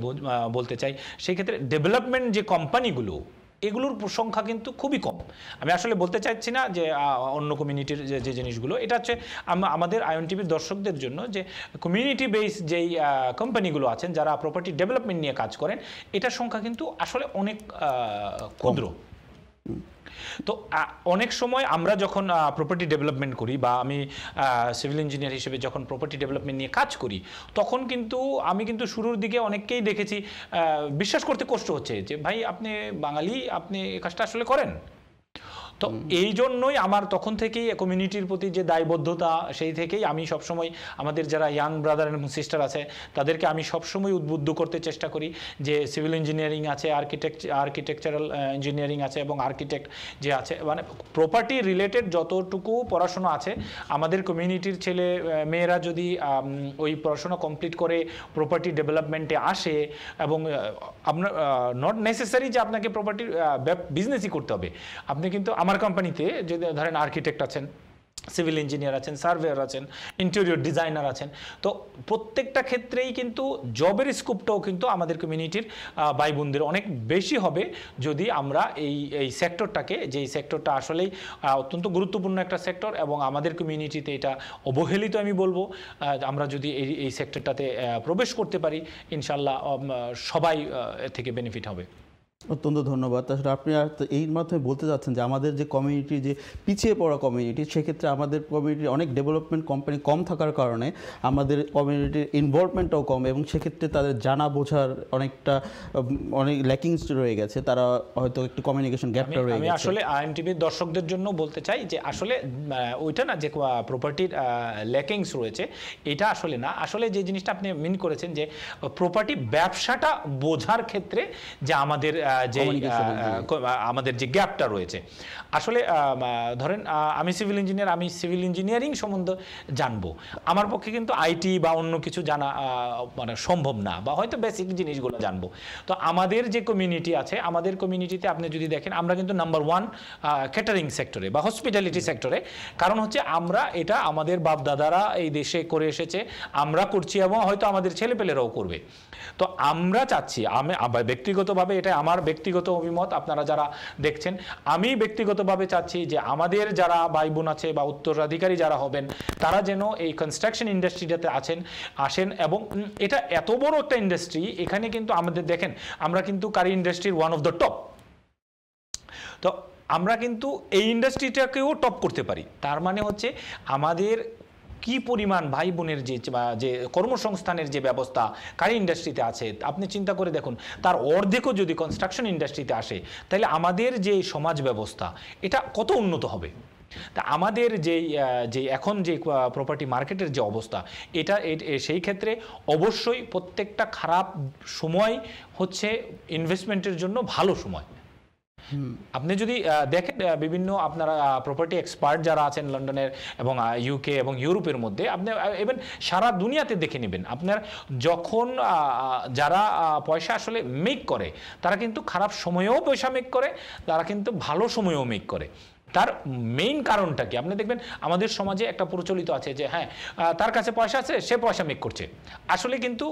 বলতে চাই, সেই ক্ষেত্রে ডেভেলপমেন্ট যে কোম্পানিগুলো এগুলোর সংখ্যা কিন্তু খুবই কম। আমি আসলে বলতে চাইছি না যে অন্য কমিউনিটির যে জিনিসগুলো, এটা হচ্ছে আমাদের আইএনটিভির দর্শকদের জন্য যে কমিউনিটি বেস যেই কোম্পানিগুলো আছেন যারা প্রপার্টি ডেভেলপমেন্ট নিয়ে কাজ করেন, এটার সংখ্যা কিন্তু আসলে অনেক ক্ষুদ্র। তো অনেক সময় আমরা যখন প্রপার্টি ডেভেলপমেন্ট করি বা আমি সিভিল ইঞ্জিনিয়ার হিসেবে যখন প্রপার্টি ডেভেলপমেন্ট নিয়ে কাজ করি, তখন কিন্তু আমি কিন্তু শুরুর দিকে অনেককেই দেখেছি বিশ্বাস করতে কষ্ট হচ্ছে যে ভাই আপনি বাঙালি, আপনি এই কাজটা আসলে করেন। তো এই জন্যই আমার তখন থেকেই কমিউনিটির প্রতি যে দায়বদ্ধতা, সেই থেকেই আমি সবসময় আমাদের যারা ইয়াং ব্রাদার এবং সিস্টার আছে তাদেরকে আমি সবসময় উদ্বুদ্ধ করতে চেষ্টা করি যে সিভিল ইঞ্জিনিয়ারিং আছে, আর্কিটেকচারাল ইঞ্জিনিয়ারিং আছে এবং আর্কিটেক্ট যে আছে, মানে প্রপার্টি রিলেটেড যতটুকু পড়াশোনা আছে আমাদের কমিউনিটির ছেলে মেয়েরা যদি ওই পড়াশোনা কমপ্লিট করে প্রপার্টি ডেভেলপমেন্টে আসে, এবং আপনার নট নেসেসারি যে আপনাকে প্রপার্টি বিজনেসই করতে হবে। আপনি কিন্তু আমার কোম্পানিতে যে ধরেন আর্কিটেক্ট আছেন, সিভিল ইঞ্জিনিয়ার আছেন, সার্ভেয়ার আছেন, ইন্টেরিয়র ডিজাইনার আছেন, তো প্রত্যেকটা ক্ষেত্রেই কিন্তু জবের স্কোপটাও কিন্তু আমাদের কমিউনিটির ভাই বোনদের অনেক বেশি হবে যদি আমরা এই সেক্টরটাকে, যেই সেক্টরটা আসলেই অত্যন্ত গুরুত্বপূর্ণ একটা সেক্টর এবং আমাদের কমিউনিটিতে এটা অবহেলিত আমি বলবো, আমরা যদি এই সেক্টরটাতে প্রবেশ করতে পারি ইনশাল্লাহ সবাই থেকে বেনিফিট হবে। অত্যন্ত ধন্যবাদ। তাছাড়া আপনি এই মাধ্যমে বলতে চাচ্ছেন যে আমাদের যে কমিউনিটি, যে পিছিয়ে পড়া কমিউনিটি, সেক্ষেত্রে আমাদের কমিউনিটির অনেক ডেভেলপমেন্ট কোম্পানি কম থাকার কারণে আমাদের কমিউনিটির ইনভলভমেন্টটাও কম, এবং সেক্ষেত্রে তাদের জানা বোঝার অনেক ল্যাকিংস রয়ে গেছে, তারা হয়তো একটু কমিউনিকেশন গ্যাপটা রয়ে গেছে। আমি আসলে আইএনটিভির দর্শকদের জন্য বলতে চাই যে আসলে ওইটা না যে প্রপার্টির ল্যাকিংস রয়েছে, এটা আসলে না। আসলে যে জিনিসটা আপনি মিন করেছেন যে প্রপার্টি ব্যবসাটা বোঝার ক্ষেত্রে যে আমাদের যে গ্যাপটা রয়েছে, আসলে ধরেন আমি সিভিল ইঞ্জিনিয়ার, আমি সিভিল ইঞ্জিনিয়ারিং সম্বন্ধে জানবো, আমার পক্ষে কিন্তু আইটি বা অন্য কিছু জানা মানে সম্ভব না, বা হয়তো বেসিক জিনিসগুলো জানবো। তো আমাদের যে কমিউনিটি আছে, আমাদের কমিউনিটিতে আপনি যদি দেখেন আমরা কিন্তু নাম্বার 1 ক্যাটারিং সেক্টরে বা হসপিটালিটি সেক্টরে। কারণ হচ্ছে আমরা এটা আমাদের বাপ দাদারা এই দেশে করে এসেছে, আমরা করছি এবং হয়তো আমাদের ছেলেপেলেরাও করবে। তো আমরা চাচ্ছি, আমি ব্যক্তিগতভাবে, এটা আমার ব্যক্তিগত অভিমত, আপনারা যারা দেখছেন, আমি ব্যক্তিগতভাবে চাচ্ছি যে আমাদের যারা ভাই বোন আছে বা উত্তরাধিকারী যারা হবেন, তারা যেন এই কনস্ট্রাকশন ইন্ডাস্ট্রিটাতে আসেন। এবং এটা এত বড় একটা ইন্ডাস্ট্রি, এখানে কিন্তু আমাদের দেখেন আমরা কিন্তু কারি ইন্ডাস্ট্রির ওয়ান অফ দ্য টপ। তো আমরা কিন্তু এই ইন্ডাস্ট্রিটাকেও টপ করতে পারি। তার মানে হচ্ছে আমাদের কি পরিমাণ ভাই বোনের যে কর্মসংস্থানের যে ব্যবস্থা কারি ইন্ডাস্ট্রিতে আছে, আপনি চিন্তা করে দেখুন, তার অর্ধেকও যদি কনস্ট্রাকশন ইন্ডাস্ট্রিতে আসে, তাহলে আমাদের যে সমাজ ব্যবস্থা এটা কত উন্নত হবে। তা আমাদের যে এখন যে প্রপার্টি মার্কেটের যে অবস্থা, এটা সেই ক্ষেত্রে অবশ্যই প্রত্যেকটা খারাপ সময় হচ্ছে ইনভেস্টমেন্টের জন্য ভালো সময়। আপনি যদি দেখেন বিভিন্ন আপনারা প্রপার্টি এক্সপার্ট যারা আছেন লন্ডনের এবং ইউকে এবং ইউরোপের মধ্যে, আপনি ইভেন সারা দুনিয়াতে দেখে নেবেন, আপনার যখন যারা পয়সা আসলে মেক করে, তারা কিন্তু খারাপ সময়েও পয়সা মেক করে, তারা কিন্তু ভালো সময়েও মেক করে। তার মেইন কারণটা কি? আপনি দেখবেন আমাদের সমাজে একটা প্রচলিত আছে যে হ্যাঁ তার কাছে পয়সা আছে, সে পয়সা মেক করছে। আসলে কিন্তু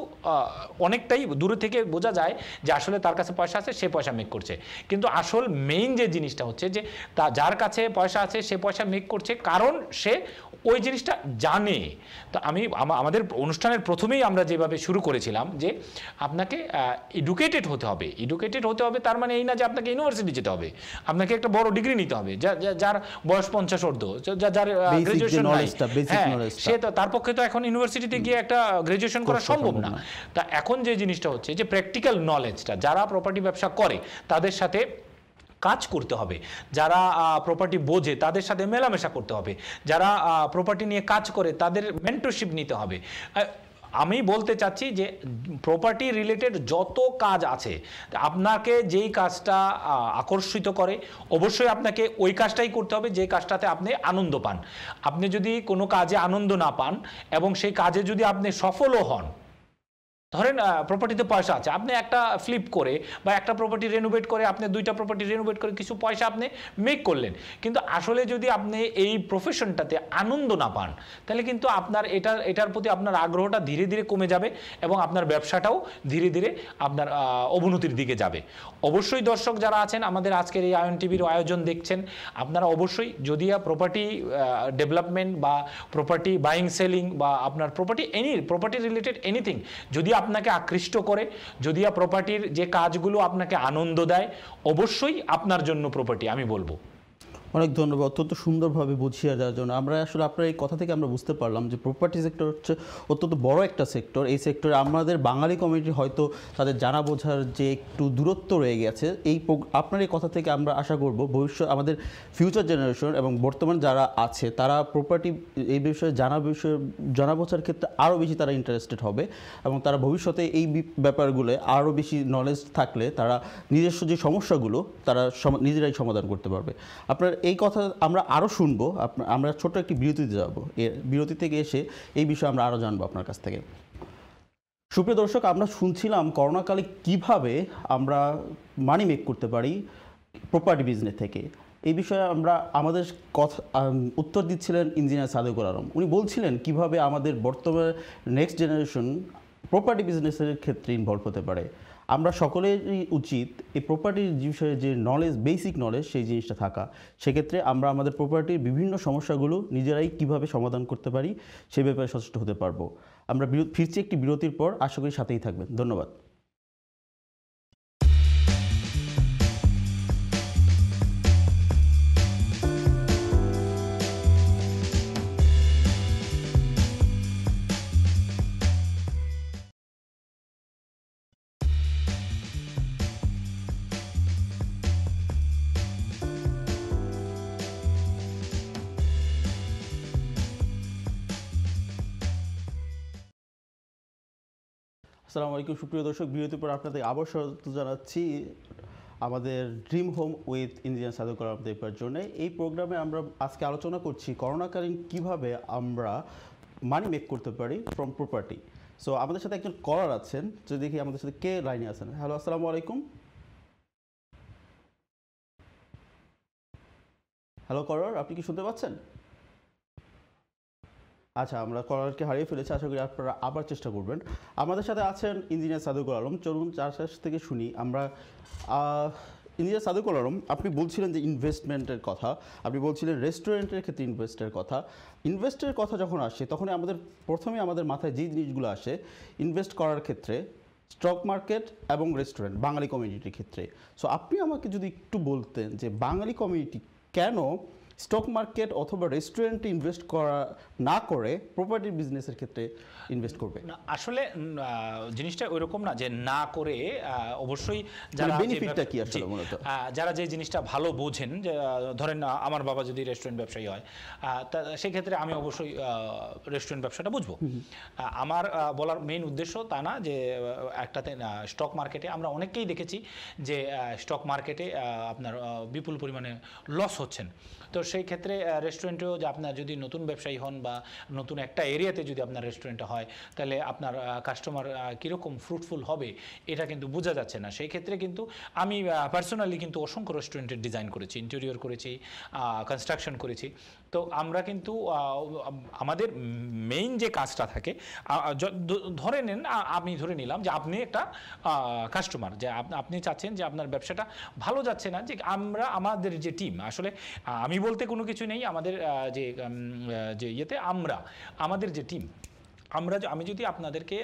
অনেকটাই দূরে থেকে বোঝা যায় যে আসলে তার কাছে পয়সা আছে, সে পয়সা মেক করছে। কিন্তু আসল মেইন যে জিনিসটা হচ্ছে যে যার কাছে পয়সা আছে সে পয়সা মেক করছে কারণ সে ওই জিনিসটা জানে। তো আমাদের অনুষ্ঠানের প্রথমেই আমরা যেভাবে শুরু করেছিলাম যে আপনাকে এডুকেটেড হতে হবে। এডুকেটেড হতে হবে তার মানে এই না যে আপনাকে ইউনিভার্সিটি যেতে হবে, আপনাকে একটা বড় ডিগ্রি নিতে হবে। যার বয়স 50 ঊর্ধ্ব, যার গ্রাজুয়েশন নাই, সে তো তার পক্ষে তো এখন ইউনিভার্সিটিতে গিয়ে একটা গ্রাজুয়েশন করা সম্ভব না। তা এখন যে জিনিসটা হচ্ছে যে প্র্যাকটিক্যাল নলেজটা যারা প্রপার্টি ব্যবসা করে তাদের সাথে কাজ করতে হবে, যারা প্রপার্টি বোঝে তাদের সাথে মেলামেশা করতে হবে, যারা প্রপার্টি নিয়ে কাজ করে তাদের মেন্টরশিপ নিতে হবে। আমি বলতে চাচ্ছি যে প্রপার্টি রিলেটেড যত কাজ আছে, আপনাকে যেই কাজটা আকর্ষিত করে অবশ্যই আপনাকে ওই কাজটাই করতে হবে যে কাজটাতে আপনি আনন্দ পান। আপনি যদি কোনো কাজে আনন্দ না পান এবং সেই কাজে যদি আপনি সফলও হন, ধরেন প্রপার্টিতে পয়সা আছে, আপনি একটা ফ্লিপ করে বা একটা প্রপার্টি রেনোভেট করে, আপনি দুইটা প্রপার্টি রেনোভেট করে কিছু পয়সা আপনি মেক করলেন, কিন্তু আসলে যদি আপনি এই প্রফেশনটাতে আনন্দ না পান তাহলে কিন্তু আপনার এটার প্রতি আপনার আগ্রহটা ধীরে ধীরে কমে যাবে এবং আপনার ব্যবসাটাও ধীরে ধীরে আপনার অবনতির দিকে যাবে। অবশ্যই দর্শক যারা আছেন আমাদের আজকের এই আয়ন টিভির আয়োজন দেখছেন, আপনারা অবশ্যই যদি প্রপার্টি ডেভেলপমেন্ট বা প্রপার্টি বাইং সেলিং বা আপনার প্রপার্টি রিলেটেড এনিথিং যদি আপনাকে আকৃষ্ট করে, যদি প্রপার্টির যে কাজগুলো আপনাকে আনন্দ দেয়, অবশ্যই আপনার জন্য প্রপার্টি আমি বলবো। অনেক ধন্যবাদ অত্যন্ত সুন্দরভাবে বুঝিয়ে দেওয়ার জন্য। আমরা আসলে আপনার এই কথা থেকে আমরা বুঝতে পারলাম যে প্রপার্টি সেক্টর হচ্ছে অত্যন্ত বড় একটা সেক্টর। এই সেক্টরে আমাদের বাঙালি কমিউনিটি হয়তো তাদের জানা বোঝার যে একটু দূরত্ব রয়ে গেছে। আপনার এই কথা থেকে আমরা আশা করব ভবিষ্যৎ আমাদের ফিউচার জেনারেশন এবং বর্তমান যারা আছে তারা প্রপার্টি এই বিষয়ে জানা বোঝার ক্ষেত্রে আরও বেশি তারা ইন্টারেস্টেড হবে এবং তারা ভবিষ্যতে এই ব্যাপারগুলো আরও বেশি নলেজ থাকলে তারা নিজস্ব যে সমস্যাগুলো তারা নিজেরাই সমাধান করতে পারবে। আপনার এই কথা আমরা আরও শুনবো। আমরা ছোট্ট একটি বিরতিতে যাব, বিরতি থেকে এসে এই বিষয়ে আমরা আরও জানবো আপনার কাছ থেকে। সুপ্রিয় দর্শক, আমরা শুনছিলাম করোনাকালে কিভাবে আমরা মানি মেক করতে পারি প্রপার্টি বিজনেস থেকে। এই বিষয়ে আমাদের কথা উত্তর দিচ্ছিলেন ইঞ্জিনিয়ার সাদেকুল আলম। উনি বলছিলেন কিভাবে আমাদের বর্তমানে নেক্সট জেনারেশন প্রপার্টি বিজনেসের ক্ষেত্রে ইনভলভ হতে পারে। আমরা সকলেরই উচিত এই প্রপার্টির বিষয়ে যে নলেজ, বেসিক নলেজ, সেই জিনিসটা থাকা। সেক্ষেত্রে আমরা আমাদের প্রপার্টির বিভিন্ন সমস্যাগুলো নিজেরাই কিভাবে সমাধান করতে পারি সে ব্যাপারে সচেষ্ট হতে পারবো। আমরা ফিরছি একটি বিরতির পর, আশা করি সাথেই থাকবেন। ধন্যবাদ। আসসালামু আলাইকুম সুপ্রিয় দর্শক, বিরতির পর আপনাদের আবার স্বাগত জানাচ্ছি আমাদের dream home with engineer Sadekul Alam দেখার জন্য। এই প্রোগ্রামে আমরা আজকে আলোচনা করছি করোনাকালীন কিভাবে আমরা মানি মেক করতে পারি ফ্রম প্রপার্টি। সো আমাদের সাথে একজন কলার আছেন, যদি দেখি আমাদের সাথে কে লাইনে আছেন। হ্যালো, আসসালামু আলাইকুম। হ্যালো কলার, আপনি কি শুনতে পাচ্ছেন? আচ্ছা, আমরা কলারকে হারিয়ে ফেলেছি, আশা করি আপনারা আবার চেষ্টা করবেন। আমাদের সাথে আছেন ইঞ্জিনিয়ার সাদেকুল আলম। চলুন চার কাছ থেকে শুনি আমরা। ইঞ্জিনিয়ার সাদেকুল আলম, আপনি বলছিলেন যে ইনভেস্টমেন্টের কথা, আপনি বলছিলেন রেস্টুরেন্টের ক্ষেত্রে ইনভেস্টের কথা যখন আসে তখন প্রথমে আমাদের মাথায় যে জিনিসগুলো আসে ইনভেস্ট করার ক্ষেত্রে স্টক মার্কেট এবং রেস্টুরেন্ট বাঙালি কমিউনিটির ক্ষেত্রে। সো আপনি আমাকে যদি একটু বলতেন যে বাঙালি কমিউনিটি কেন স্টক মার্কেট অথবা রেস্টুরেন্টে ইনভেস্ট না করে প্রপার্টি বিজনেসের ক্ষেত্রে ইনভেস্ট করবে? না, আসলে জিনিসটা ওইরকম না যে না করে। অবশ্যই যারা বেনিফিটটা কি আসলে মূলত যারা যে জিনিসটা ভালো বোঝেন, যে ধরেন আমার বাবা যদি রেস্টুরেন্ট ব্যবসায়ী হয়, তা সেক্ষেত্রে আমি অবশ্যই রেস্টুরেন্ট ব্যবসাটা বুঝবো। আমার বলার মেইন উদ্দেশ্য তা না যে একটাতে স্টক মার্কেটে আমরা অনেককেই দেখেছি যে স্টক মার্কেটে আপনার বিপুল পরিমাণে লস হচ্ছেন। তো সেই ক্ষেত্রে রেস্টুরেন্টেও যে আপনার যদি নতুন ব্যবসায়ী হন বা নতুন একটা এরিয়াতে যদি আপনার রেস্টুরেন্টটা হয়, তাহলে আপনার কাস্টমার কীরকম ফ্রুটফুল হবে এটা কিন্তু বোঝা যাচ্ছে না। সেই ক্ষেত্রে কিন্তু আমি পার্সোনালি কিন্তু অসংখ্য রেস্টুরেন্টের ডিজাইন করেছি, ইন্টেরিয়র করেছি, কনস্ট্রাকশন করেছি। তো আমরা কিন্তু আমাদের মেইন যে কাজটা থাকে, ধরে নেন আমি ধরে নিলাম যে আপনি একটা কাস্টমার, যে আপনি চাচ্ছেন যে আপনার ব্যবসাটা ভালো যাচ্ছে না, যে আমাদের যে টিম, আসলে আমি বলতে কোনো কিছু নেই, আমাদের যে ইয়েতে আমাদের যে টিম, আমি যদি আপনাদেরকে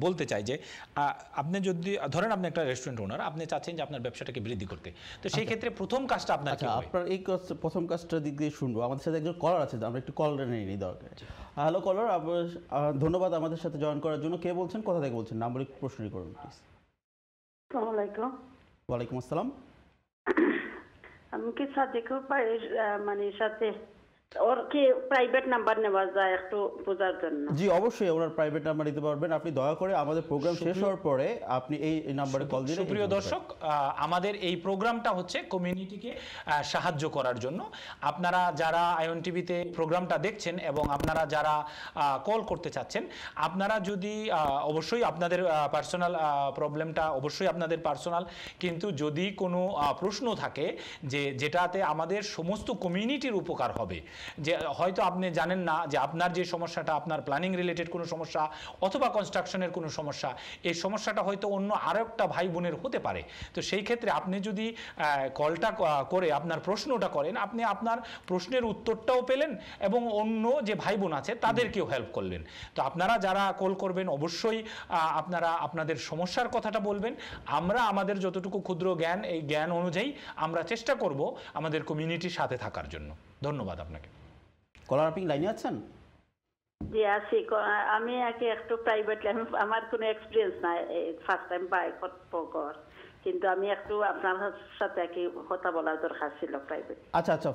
বলতে চাই যে আপনি যদি ধরেন আপনি একটা রেস্টুরেন্ট ওনার, আপনি চাচ্ছেন যে আপনার ব্যবসাটাকে বৃদ্ধি করতে, তো সেই ক্ষেত্রে প্রথম কাজটা আপনার কি হবে? আপনার এই প্রথম কাজটা দিক দিয়ে শুনবো। আমাদের সাথে একজন কলার আছে, আমরা একটু কলটা নিয়ে নিই দরকার। হ্যালো কলার, ধন্যবাদ আমাদের সাথে জয়েন করার জন্য। কে বলছেন, কোথা থেকে বলছেন, নাম্বার একটু প্রশ্নই করুন প্লিজ। আসসালামু আলাইকুম। ওয়ালাইকুম আসসালাম। আমি কি সাদিকুর মানে সাথে ওর কি প্রাইভেট নাম্বার নেওয়া যায় একটু বোঝার জন্য? জি অবশ্যই, ওনার প্রাইভেট নাম্বার দিতে পারবেন। আপনি দয়া করে আমাদের প্রোগ্রাম শেষ হওয়ার পরে আপনি এই নাম্বারে কল দিলে। সুপ্রিয় দর্শক, আমাদের এই প্রোগ্রামটা হচ্ছে কমিউনিটিকে সাহায্য করার জন্য। আপনারা যারা আয়ন টিভিতে প্রোগ্রামটা দেখছেন এবং আপনারা যারা কল করতে চাচ্ছেন, আপনারা যদি অবশ্যই আপনাদের পার্সোনাল প্রবলেমটা অবশ্যই আপনাদের পার্সোনাল, কিন্তু যদি কোনো প্রশ্ন থাকে যেটাতে আমাদের সমস্ত কমিউনিটির উপকার হবে, যে হয়তো আপনি জানেন না যে আপনার যে সমস্যাটা, আপনার প্ল্যানিং রিলেটেড কোনো সমস্যা অথবা কনস্ট্রাকশনের কোনো সমস্যা, এই সমস্যাটা হয়তো অন্য আরও একটা ভাই বোনের হতে পারে। তো সেই ক্ষেত্রে আপনি যদি কলটা করে আপনার প্রশ্নটা করেন, আপনি আপনার প্রশ্নের উত্তরটাও পেলেন এবং অন্য যে ভাই বোন আছে তাদেরকেও হেল্প করলেন। তো আপনারা যারা কল করবেন অবশ্যই আপনারা আপনাদের সমস্যার কথাটা বলবেন। আমরা আমাদের যতটুকু ক্ষুদ্র জ্ঞান, এই জ্ঞান অনুযায়ী আমরা চেষ্টা করব আমাদের কমিউনিটির সাথে থাকার জন্য। ধন্যবাদ আপনাকে। কলার, আপনি লাইনে আছেন? জি আছি। আমি আগে একটু প্রাইভেট, আমার কোনো এক্সপিরিয়েন্স নাই, ফার্স্ট টাইম বাই করবো, কিন্তু আমি একটু আপনার সাথে কথা বলার দরকার ছিল প্রাইভেট। আচ্ছা আচ্ছা,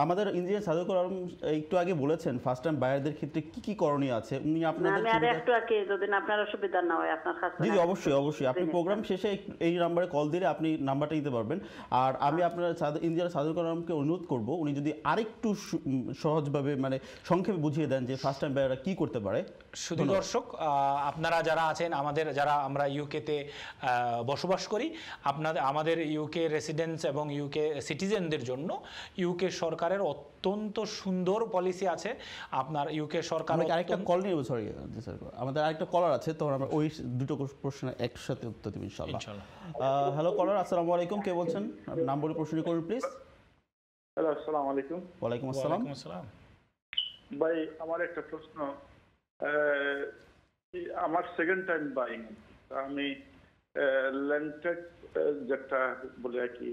আমাদের ইঞ্জিনিয়ার সাদুকুর আলম একটু আগে বলেছেন ফার্স্ট টাইম বায়ারদের ক্ষেত্রে কি কি করণীয় আছে। উনি আপনাদের আমি আর একটু আগে, যদি আপনার অসুবিধা না হয় আপনার কাছে। জি অবশ্যই অবশ্যই, আপনি প্রোগ্রাম শেষে এই নাম্বারে কল দিলে আপনি নাম্বারটা দিতে পারবেন। আর আমি আপনার ইঞ্জিনিয়ার সাদুকুর আলমকে অনুরোধ করব, উনি যদি আরেকটু সহজভাবে মানে সংক্ষেপে বুঝিয়ে দেন যে ফার্স্ট টাইম বায়াররা কি করতে পারে। শুধু দর্শক, আপনারা যারা আছেন, যারা আমরা ইউকেতে বসবাস করি, আমাদের ইউকে রেসিডেন্টস এবং ইউকে সিটিজেনদের জন্য ইউকে সরকারের অত্যন্ত সুন্দর পলিসি আছে। আপনার ইউকে সরকার আরেকটা কল নিয়ে, সরি স্যার, আমাদের আরেকটা কলার আছে, তো আমরা ওই দুটো প্রশ্ন একসাথে উত্তর দেব ইনশাআল্লাহ। হ্যালো কলার, আসসালামু আলাইকুম। কে বলছেন, নাম বলে প্রশ্ন করুন প্লিজ। হ্যালো, আসসালামু আলাইকুম। ওয়ালাইকুম আসসালাম। ভাই, আমার একটা প্রশ্ন। আমার সেকেন্ড টাইম বাইং, আমি ল্যান্ডটেক যেটা বলে আর কি,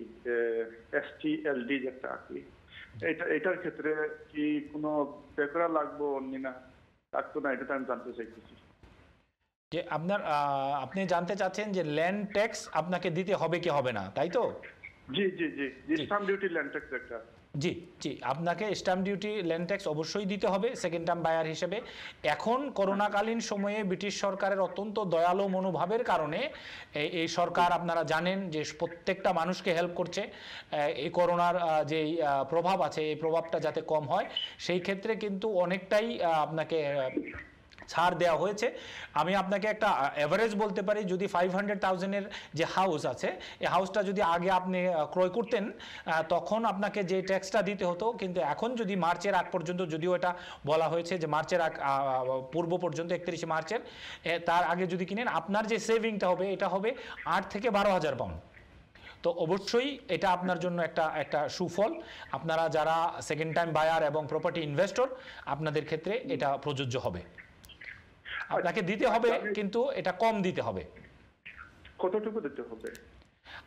STLD যেটা আর কি, এটার ক্ষেত্রে কি কোনো পেপার লাগবো না লাগতো না, এটা আমি জানতে চাইতেছি। যে আপনি জানতে চাচ্ছেন যে ল্যান্ড ট্যাক্স আপনাকে দিতে হবে কি হবে না, তাই তো? জি জি জি, স্ট্যাম্প ডিউটি ল্যান্ড ট্যাক্স একটা। জি জি, আপনাকে স্ট্যাম্প ডিউটি ল্যান্ড ট্যাক্স অবশ্যই দিতে হবে সেকেন্ড টাইম বায়ার হিসেবে। এখন করোনাকালীন সময়ে ব্রিটিশ সরকারের অত্যন্ত দয়ালু মনোভাবের কারণে এই সরকার, আপনারা জানেন যে প্রত্যেকটা মানুষকে হেল্প করছে। এই করোনার যে প্রভাব আছে, এই প্রভাবটা যাতে কম হয় সেই ক্ষেত্রে কিন্তু অনেকটাই আপনাকে ছাড় দেওয়া হয়েছে। আমি আপনাকে একটা অ্যাভারেজ বলতে পারি, যদি 500,000-এর যে হাউস আছে, এই হাউসটা যদি আগে আপনি ক্রয় করতেন তখন আপনাকে যে ট্যাক্সটা দিতে হতো, কিন্তু এখন যদি মার্চের আগ পর্যন্ত, যদিও এটা বলা হয়েছে যে মার্চের পূর্ব পর্যন্ত 31 মার্চের, তার আগে যদি কিনেন আপনার যে সেভিংটা হবে এটা হবে 8 থেকে 12,000 পাউন্ড। তো অবশ্যই এটা আপনার জন্য একটা সুফল। আপনারা যারা সেকেন্ড টাইম বায়ার এবং প্রপার্টি ইনভেস্টর, আপনাদের ক্ষেত্রে এটা প্রযোজ্য হবে। আপনাকে দিতে হবে, কিন্তু এটা কম দিতে হবে। কতটুকু দিতে হবে?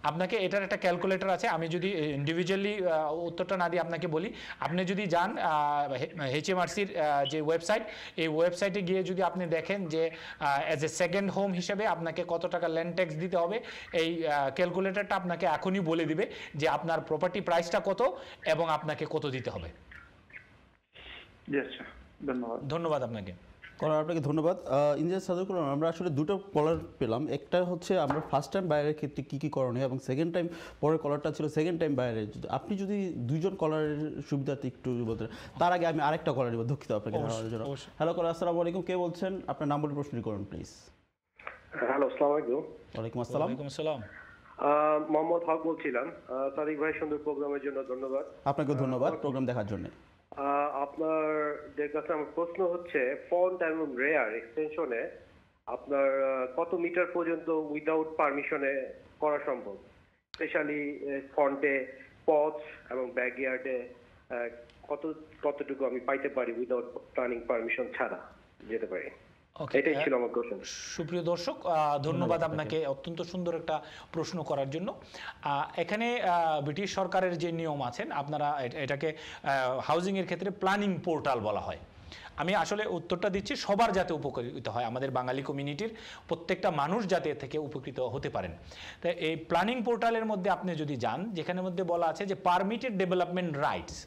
আপনাকে এটার একটা ক্যালকুলেটর আছে, আমি যদি ইন্ডিভিজুয়ালি উত্তরটা না দিয়ে আপনাকে বলি। আপনি যদি যান HMRCর যে ওয়েবসাইট, এই ওয়েবসাইটে গিয়ে যদি আপনি দেখেন যে অ্যাজ এ সেকেন্ড হোম হিসেবে আপনাকে কত টাকা ল্যান্ড ট্যাক্স দিতে হবে, এই ক্যালকুলেটরটা আপনাকে এখনই বলে দিবে যে আপনার প্রপার্টি প্রাইসটা কত এবং আপনাকে কত দিতে হবে। ধন্যবাদ। ধন্যবাদ আপনাকে। কলার আপনাকে ধন্যবাদ। ইঞ্জিনিয়ার সাদুল কলাম, আমরা আসলে দুটো কলার পেলাম। একটা হচ্ছে আমরা ফার্স্ট টাইম বায়ারের ক্ষেত্রে কী কী করণীয়, এবং সেকেন্ড টাইম পরের কলারটা ছিল সেকেন্ড টাইম বায়ারের। আপনি যদি দুইজন কলারের সুবিধাতে একটু বলতেন। তার আগে আমি আরেকটা কলার দিব, দুঃখিত আপনাকে জানানোর জন্য। হ্যালো কলার, আসসালামু আলাইকুম, কে বলছেন? আপনার নাম বলে প্রশ্ন করুন প্লিজ। হ্যালো, আসসালামু আলাইকুম। ওয়ালাইকুম আসসালাম। ওয়ালাইকুম আসসালাম। মোহাম্মদ হক বলছিলাম। তারিক ভাই, সুন্দর প্রোগ্রামের জন্য ধন্যবাদ। আপনাকে ধন্যবাদ প্রোগ্রাম দেখার জন্য। আপনাদের কাছে আমার প্রশ্ন হচ্ছে, ফন্ট এবং রেয়ার এক্সটেনশনে আপনার কত মিটার পর্যন্ত উইদাউট পারমিশনে করা সম্ভব? স্পেশালি ফন্টে পজ এবং ব্যাকইয়ার্ডে কতটুকু আমি পাইতে পারি উইদাউট প্ল্যানিং পারমিশন ছাড়া যেতে পারি? এটাই ছিল আমার কোশ্চেন। সুপ্রিয় দর্শক, ধন্যবাদ আপনাকে অত্যন্ত সুন্দর একটা প্রশ্ন করার জন্য। এখানে ব্রিটিশ সরকারের যে নিয়ম আছেন, আপনারা এটাকে হাউজিংয়ের ক্ষেত্রে প্ল্যানিং পোর্টাল বলা হয়। আমি আসলে উত্তরটা দিচ্ছি সবার যাতে উপকৃত হয়, আমাদের বাঙালি কমিউনিটির প্রত্যেকটা মানুষ যাতে এর থেকে উপকৃত হতে পারেন। তাই এই প্ল্যানিং পোর্টালের মধ্যে আপনি যদি যান, যেখানের মধ্যে বলা আছে যে permitted development rights,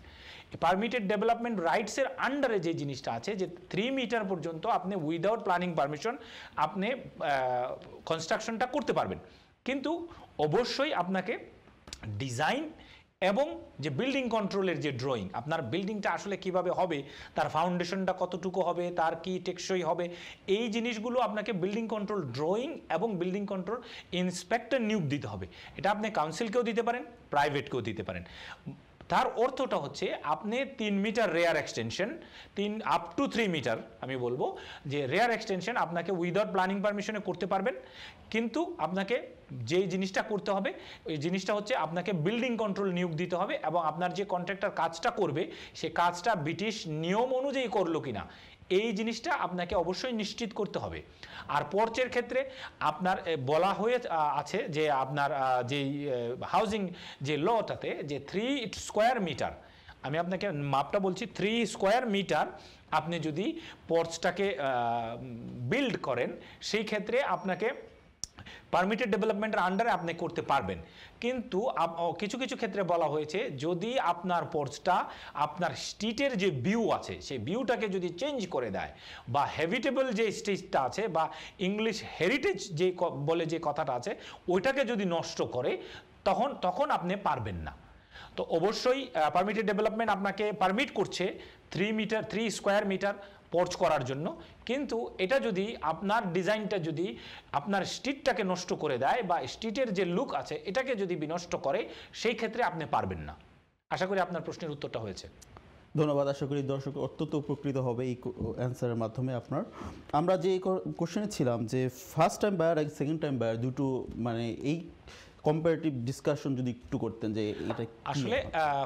permitted development রাইটসের আন্ডারে যে জিনিসটা আছে যে 3 মিটার পর্যন্ত আপনি উইদাউট প্ল্যানিং পারমিশন আপনি কনস্ট্রাকশনটা করতে পারবেন, কিন্তু অবশ্যই আপনাকে ডিজাইন এবং যে বিল্ডিং কন্ট্রোলের যে ড্রয়িং, আপনার বিল্ডিংটা আসলে কিভাবে হবে, তার ফাউন্ডেশনটা কতটুকু হবে, তার কি টেকসই হবে, এই জিনিসগুলো আপনাকে বিল্ডিং কন্ট্রোল ড্রয়িং এবং বিল্ডিং কন্ট্রোল ইন্সপেক্টর নিয়োগ দিতে হবে। এটা আপনি কাউন্সিলকেও দিতে পারেন, প্রাইভেটকেও দিতে পারেন। তার অর্থটা হচ্ছে আপনি 3 metre rear extension, up to 3 metre আমি বলবো যে রেয়ার এক্সটেনশন আপনাকে উইদাউট প্ল্যানিং পারমিশনে করতে পারবেন, কিন্তু আপনাকে যেই জিনিসটা করতে হবে ওই জিনিসটা হচ্ছে আপনাকে বিল্ডিং কন্ট্রোল নিয়োগ দিতে হবে, এবং আপনার যে কন্ট্রাক্টর কাজটা করবে সে কাজটা ব্রিটিশ নিয়ম অনুযায়ী করলো কিনা এই জিনিসটা আপনাকে অবশ্যই নিশ্চিত করতে হবে। আর পর্চের ক্ষেত্রে আপনার বলা হয়ে আছে যে আপনার যেই হাউজিং যে লটাতে যে 3 স্কোয়ার মিটার, আমি আপনাকে মাপটা বলছি, 3 স্কোয়ার মিটার আপনি যদি পর্চটাকে বিল্ড করেন সেই ক্ষেত্রে আপনাকে পারমিটেড ডেভেলপমেন্টের আন্ডারে আপনি করতে পারবেন। কিন্তু কিছু কিছু ক্ষেত্রে বলা হয়েছে যদি আপনার পোর্চটা আপনার স্ট্রিটের যে ভিউ আছে সেই ভিউটাকে যদি চেঞ্জ করে দেয়, বা হ্যাবিটেবল যে স্ট্রিটটা আছে বা ইংলিশ হেরিটেজ যে বলে যে কথাটা আছে ওইটাকে যদি নষ্ট করে তখন আপনি পারবেন না। তো অবশ্যই পারমিটেড ডেভেলপমেন্ট আপনাকে পারমিট করছে 3 স্কোয়ার মিটার পোর্চ করার জন্য, কিন্তু এটা যদি আপনার ডিজাইনটা যদি আপনার স্ট্রিটটাকে নষ্ট করে দেয় বা স্ট্রিটের যে লুক আছে এটাকে যদি বিনষ্ট করে সেই ক্ষেত্রে আপনি পারবেন না। আশা করি আপনার প্রশ্নের উত্তরটা হয়েছে। ধন্যবাদ। আশা করি দর্শক অত্যন্ত উপকৃত হবে এই অ্যান্সারের মাধ্যমে আপনার। আমরা যে কোশ্চেনে ছিলাম যে ফার্স্ট টাইম বায়ার আর সেকেন্ড টাইম বায়ার দুটো, মানে এই কম্পারেটিভ ডিসকাশন যদি একটু করতেন যে এটা আসলে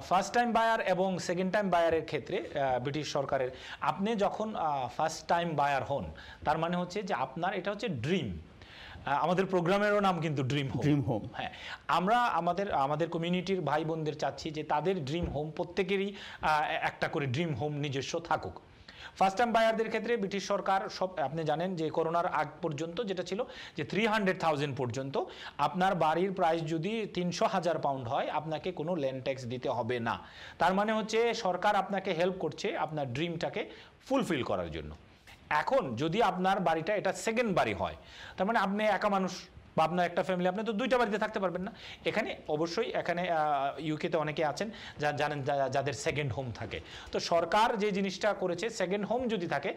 ফার্স্ট টাইম বায়ার এবং সেকেন্ড টাইম বায়ারের ক্ষেত্রে ব্রিটিশ সরকারের আপনি যখন ফার্স্ট টাইম বায়ার হন তার মানে হচ্ছে যে আপনার এটা হচ্ছে ড্রিম। আমাদের প্রোগ্রামেরও নাম কিন্তু ড্রিম হোম। হ্যাঁ, আমরা আমাদের কমিউনিটির ভাই বোনদের চাচ্ছি যে তাদের ড্রিম হোম প্রত্যেকেরই একটা করে ড্রিম হোম নিজস্ব থাকুক। ফার্স্ট টাইম বায়ারদের ক্ষেত্রে ব্রিটিশ সরকার সব আপনি জানেন যে করোনার আগ পর্যন্ত যেটা ছিল যে 300,000 পর্যন্ত আপনার বাড়ির প্রাইস যদি 300,000 পাউন্ড হয় আপনাকে কোনো ল্যান্ড ট্যাক্স দিতে হবে না। তার মানে হচ্ছে সরকার আপনাকে হেল্প করছে আপনার ড্রিমটাকে ফুলফিল করার জন্য। এখন যদি আপনার বাড়িটা এটা সেকেন্ড বাড়ি হয়, তার মানে আপনি একা মানুষ বা আপনার একটা ফ্যামিলি, আপনি তো 2টা বাড়িতে থাকতে পারবেন না। এখানে অবশ্যই ইউকেতে অনেকে আছেন জানেন যাদের সেকেন্ড হোম থাকে। তো সরকার যে জিনিসটা করেছে, সেকেন্ড হোম যদি থাকে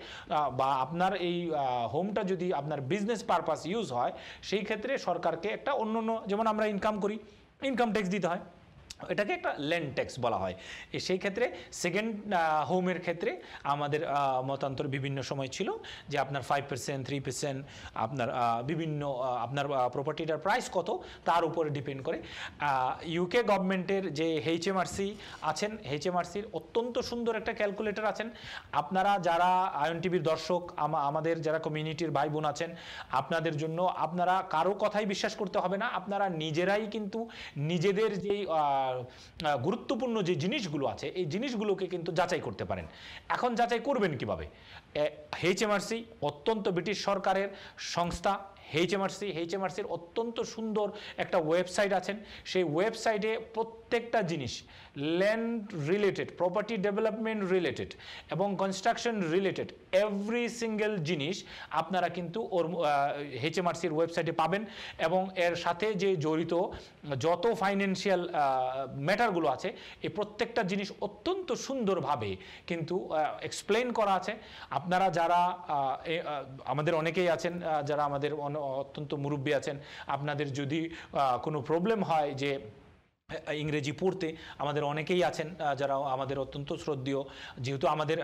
বা আপনার এই হোমটা যদি আপনার বিজনেস পারপাস ইউজ হয় সেই ক্ষেত্রে সরকারকে একটা অন্য যেমন আমরা ইনকাম করি ইনকাম ট্যাক্স দিতে হয়, এটাকে একটা ল্যান্ড ট্যাক্স বলা হয়। সেই ক্ষেত্রে সেকেন্ড হোমের ক্ষেত্রে আমাদের মতান্তর বিভিন্ন সময় ছিল যে আপনার 5%, 3%, আপনার বিভিন্ন আপনার প্রপার্টিটার প্রাইস কত তার উপরে ডিপেন্ড করে। ইউকে গভর্নমেন্টের যে HMRC আছেন, HMRCর অত্যন্ত সুন্দর একটা ক্যালকুলেটর আছেন। আপনারা যারা IONTVর দর্শক, আমাদের যারা কমিউনিটির ভাই বোন আছেন, আপনাদের জন্য আপনারা কারো কথাই বিশ্বাস করতে হবে না, আপনারা নিজেরাই কিন্তু নিজেদের যেই গুরুত্বপূর্ণ যে জিনিসগুলো আছে এই জিনিসগুলোকে কিন্তু যাচাই করতে পারেন। এখন যাচাই করবেন কিভাবে? HMRC অত্যন্ত ব্রিটিশ সরকারের সংস্থা। HMRCর অত্যন্ত সুন্দর একটা ওয়েবসাইট আছেন, সেই ওয়েবসাইটে প্রত্যেকটা জিনিস land related, property development related এবং কনস্ট্রাকশন রিলেটেড এভরি সিঙ্গেল জিনিস আপনারা কিন্তু ওর HMRCর ওয়েবসাইটে পাবেন। এবং এর সাথে যে জড়িত যত ফাইন্যান্সিয়াল ম্যাটারগুলো আছে এই প্রত্যেকটা জিনিস অত্যন্ত সুন্দরভাবে কিন্তু এক্সপ্লেন করা আছে। আপনারা যারা আমাদের অনেকেই আছেন যারা আমাদের অত্যন্ত মুরব্বী আছেন, আপনাদের যদি কোনো প্রবলেম হয় যে ইংরেজি পড়তে, আমাদের অনেকেই আছেন যারা আমাদের অত্যন্ত শ্রদ্ধেয়, যেহেতু আমাদের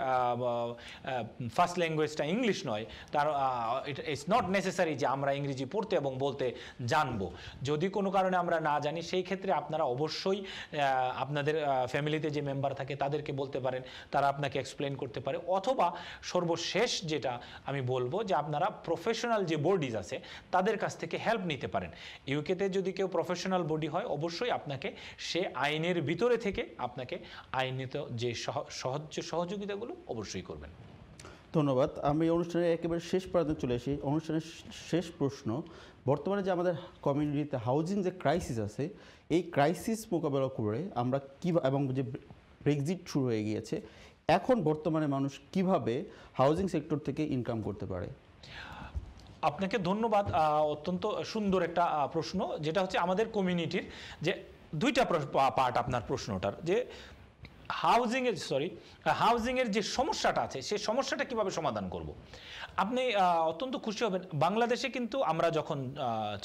ফার্স্ট ল্যাঙ্গুয়েজটা ইংলিশ নয়, তার ইটস নট নেসেসারি যে আমরা ইংরেজি পড়তে এবং বলতে জানবো। যদি কোনো কারণে আমরা না জানি সেই ক্ষেত্রে আপনারা অবশ্যই আপনাদের ফ্যামিলিতে যে মেম্বার থাকে তাদেরকে বলতে পারেন, তারা আপনাকে এক্সপ্লেন করতে পারে। অথবা সর্বশেষ যেটা আমি বলবো যে আপনারা প্রফেশনাল যে বডিজ আছে তাদের কাছ থেকে হেল্প নিতে পারেন। ইউকেতে যদি কেউ প্রফেশনাল বডি হয় অবশ্যই আপনাকে সে আইনের ভিতরে থেকে আপনাকে আইনিত যে সহযোগিতাগুলো অবশ্যই করবেন। ধন্যবাদ। আমি অনুষ্ঠানের একেবারে শেষ প্রান্তে চলে আসি। অনুষ্ঠানের শেষ প্রশ্ন, বর্তমানে যে আমাদের কমিউনিটিতে হাউজিং যে ক্রাইসিস আছে, এই ক্রাইসিস মোকাবেলা করে আমরা এবং যে ব্রেক্সিট শুরু হয়ে গিয়েছে, এখন বর্তমানে মানুষ কিভাবে হাউজিং সেক্টর থেকে ইনকাম করতে পারে? আপনাকে ধন্যবাদ। অত্যন্ত সুন্দর একটা প্রশ্ন, যেটা হচ্ছে আমাদের কমিউনিটির যে দুইটা পার্ট আপনার প্রশ্নটার, যে হাউজিংয়ের যে সমস্যাটা আছে সেই সমস্যাটা কিভাবে সমাধান করব। আপনি অত্যন্ত খুশি হবেন, বাংলাদেশে কিন্তু আমরা যখন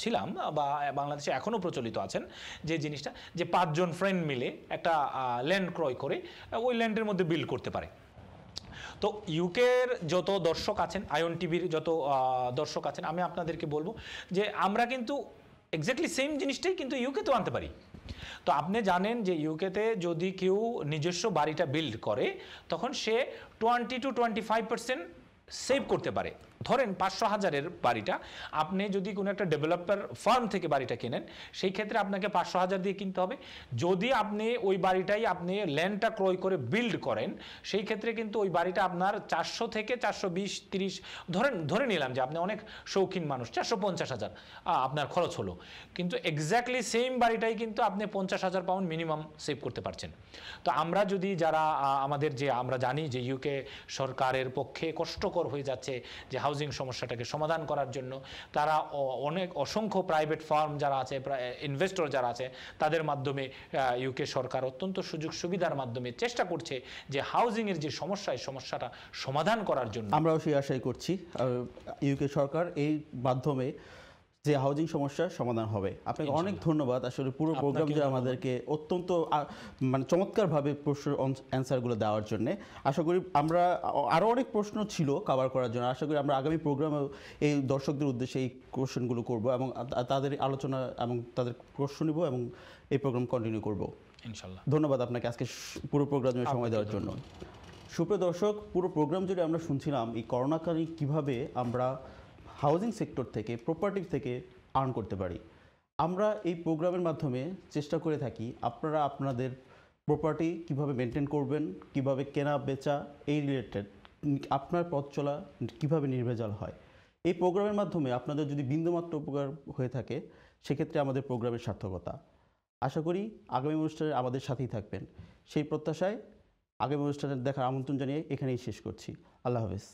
ছিলাম বা বাংলাদেশে এখনও প্রচলিত আছেন যে জিনিসটা, যে 5 জন ফ্রেন্ড মিলে একটা ল্যান্ড ক্রয় করে ওই ল্যান্ডের মধ্যে বিল্ড করতে পারে। তো ইউকের যত দর্শক আছেন, আয়ন টিভির যত দর্শক আছেন, আমি আপনাদেরকে বলবো যে আমরা কিন্তু এক্স্যাক্টলি সেম জিনিসটাই কিন্তু ইউকেতেও আনতে পারি। তো আপনি জানেন যে ইউকেতে যদি কেউ নিজস্ব বাড়িটা বিল্ড করে তখন সে 20 to 25% সেভ করতে পারে। ধরেন 500,000-এর বাড়িটা আপনি যদি কোনো একটা ডেভেলপার ফার্ম থেকে বাড়িটা কেনেন, সেই ক্ষেত্রে আপনাকে 500,000 দিয়ে কিনতে হবে। যদি আপনি ওই বাড়িটাই আপনি ল্যান্ডটা ক্রয় করে বিল্ড করেন, সেই ক্ষেত্রে কিন্তু ওই বাড়িটা আপনার 400 থেকে 420-30 ধরে নিলাম যে আপনি অনেক শৌখিন মানুষ, 450,000 আপনার খরচ হলো, কিন্তু এক্স্যাক্টলি সেম বাড়িটাই কিন্তু আপনি 50,000 পাউন্ড মিনিমাম সেভ করতে পারছেন। তো আমরা যদি যারা আমাদের যে আমরা জানি যে ইউকে সরকারের পক্ষে কষ্টকর হয়ে যাচ্ছে যে হাউজিং সমস্যাটাকে সমাধান করার জন্য, তারা অসংখ্য প্রাইভেট ফার্ম যারা আছে, ইনভেস্টর যারা আছে, তাদের মাধ্যমে ইউকে সরকার অত্যন্ত সুযোগ সুবিধার মাধ্যমে চেষ্টা করছে যে হাউজিংয়ের যে সমস্যা, এই সমস্যাটা সমাধান করার জন্য। আমরাও সেই আশাই করছি ইউকে সরকার এই মাধ্যমে যে হাউজিং সমস্যার সমাধান হবে। আপনাকে অনেক ধন্যবাদ। আসলে পুরো প্রোগ্রাম যে আমাদেরকে অত্যন্ত মানে চমৎকারভাবে প্রশ্ন অ্যান্সারগুলো দেওয়ার জন্য। আশা করি আমরা আরও অনেক প্রশ্ন ছিল কভার করার জন্য। আশা করি আমরা আগামী প্রোগ্রামে এই দর্শকদের উদ্দেশ্যে এই কোশ্চেনগুলো করব এবং তাদের আলোচনা এবং তাদের প্রশ্ন নিব এবং এই প্রোগ্রাম কন্টিনিউ করব ইনশাআল্লাহ। ধন্যবাদ আপনাকে আজকে পুরো প্রোগ্রামে সময় দেওয়ার জন্য। সুপ্রিয় দর্শক, পুরো প্রোগ্রাম জুড়ে আমরা শুনছিলাম এই করোনাকালীন কিভাবে আমরা হাউজিং সেক্টর থেকে, প্রপার্টি থেকে আর্ন করতে পারি। আমরা এই প্রোগ্রামের মাধ্যমে চেষ্টা করে থাকি আপনারা আপনাদের প্রপার্টি কিভাবে মেনটেন করবেন, কিভাবে কেনা বেচা, এই রিলেটেড আপনার পথ চলা কীভাবে নির্ভেজাল হয়। এই প্রোগ্রামের মাধ্যমে আপনাদের যদি বিন্দুমাত্র উপকার হয়ে থাকে সেক্ষেত্রে আমাদের প্রোগ্রামের সার্থকতা। আশা করি আগামী অনুষ্ঠানে আমাদের সাথেই থাকবেন। সেই প্রত্যাশায় আগামী অনুষ্ঠানে দেখার আমন্ত্রণ জানিয়ে এখানেই শেষ করছি। আল্লাহ হাফেজ।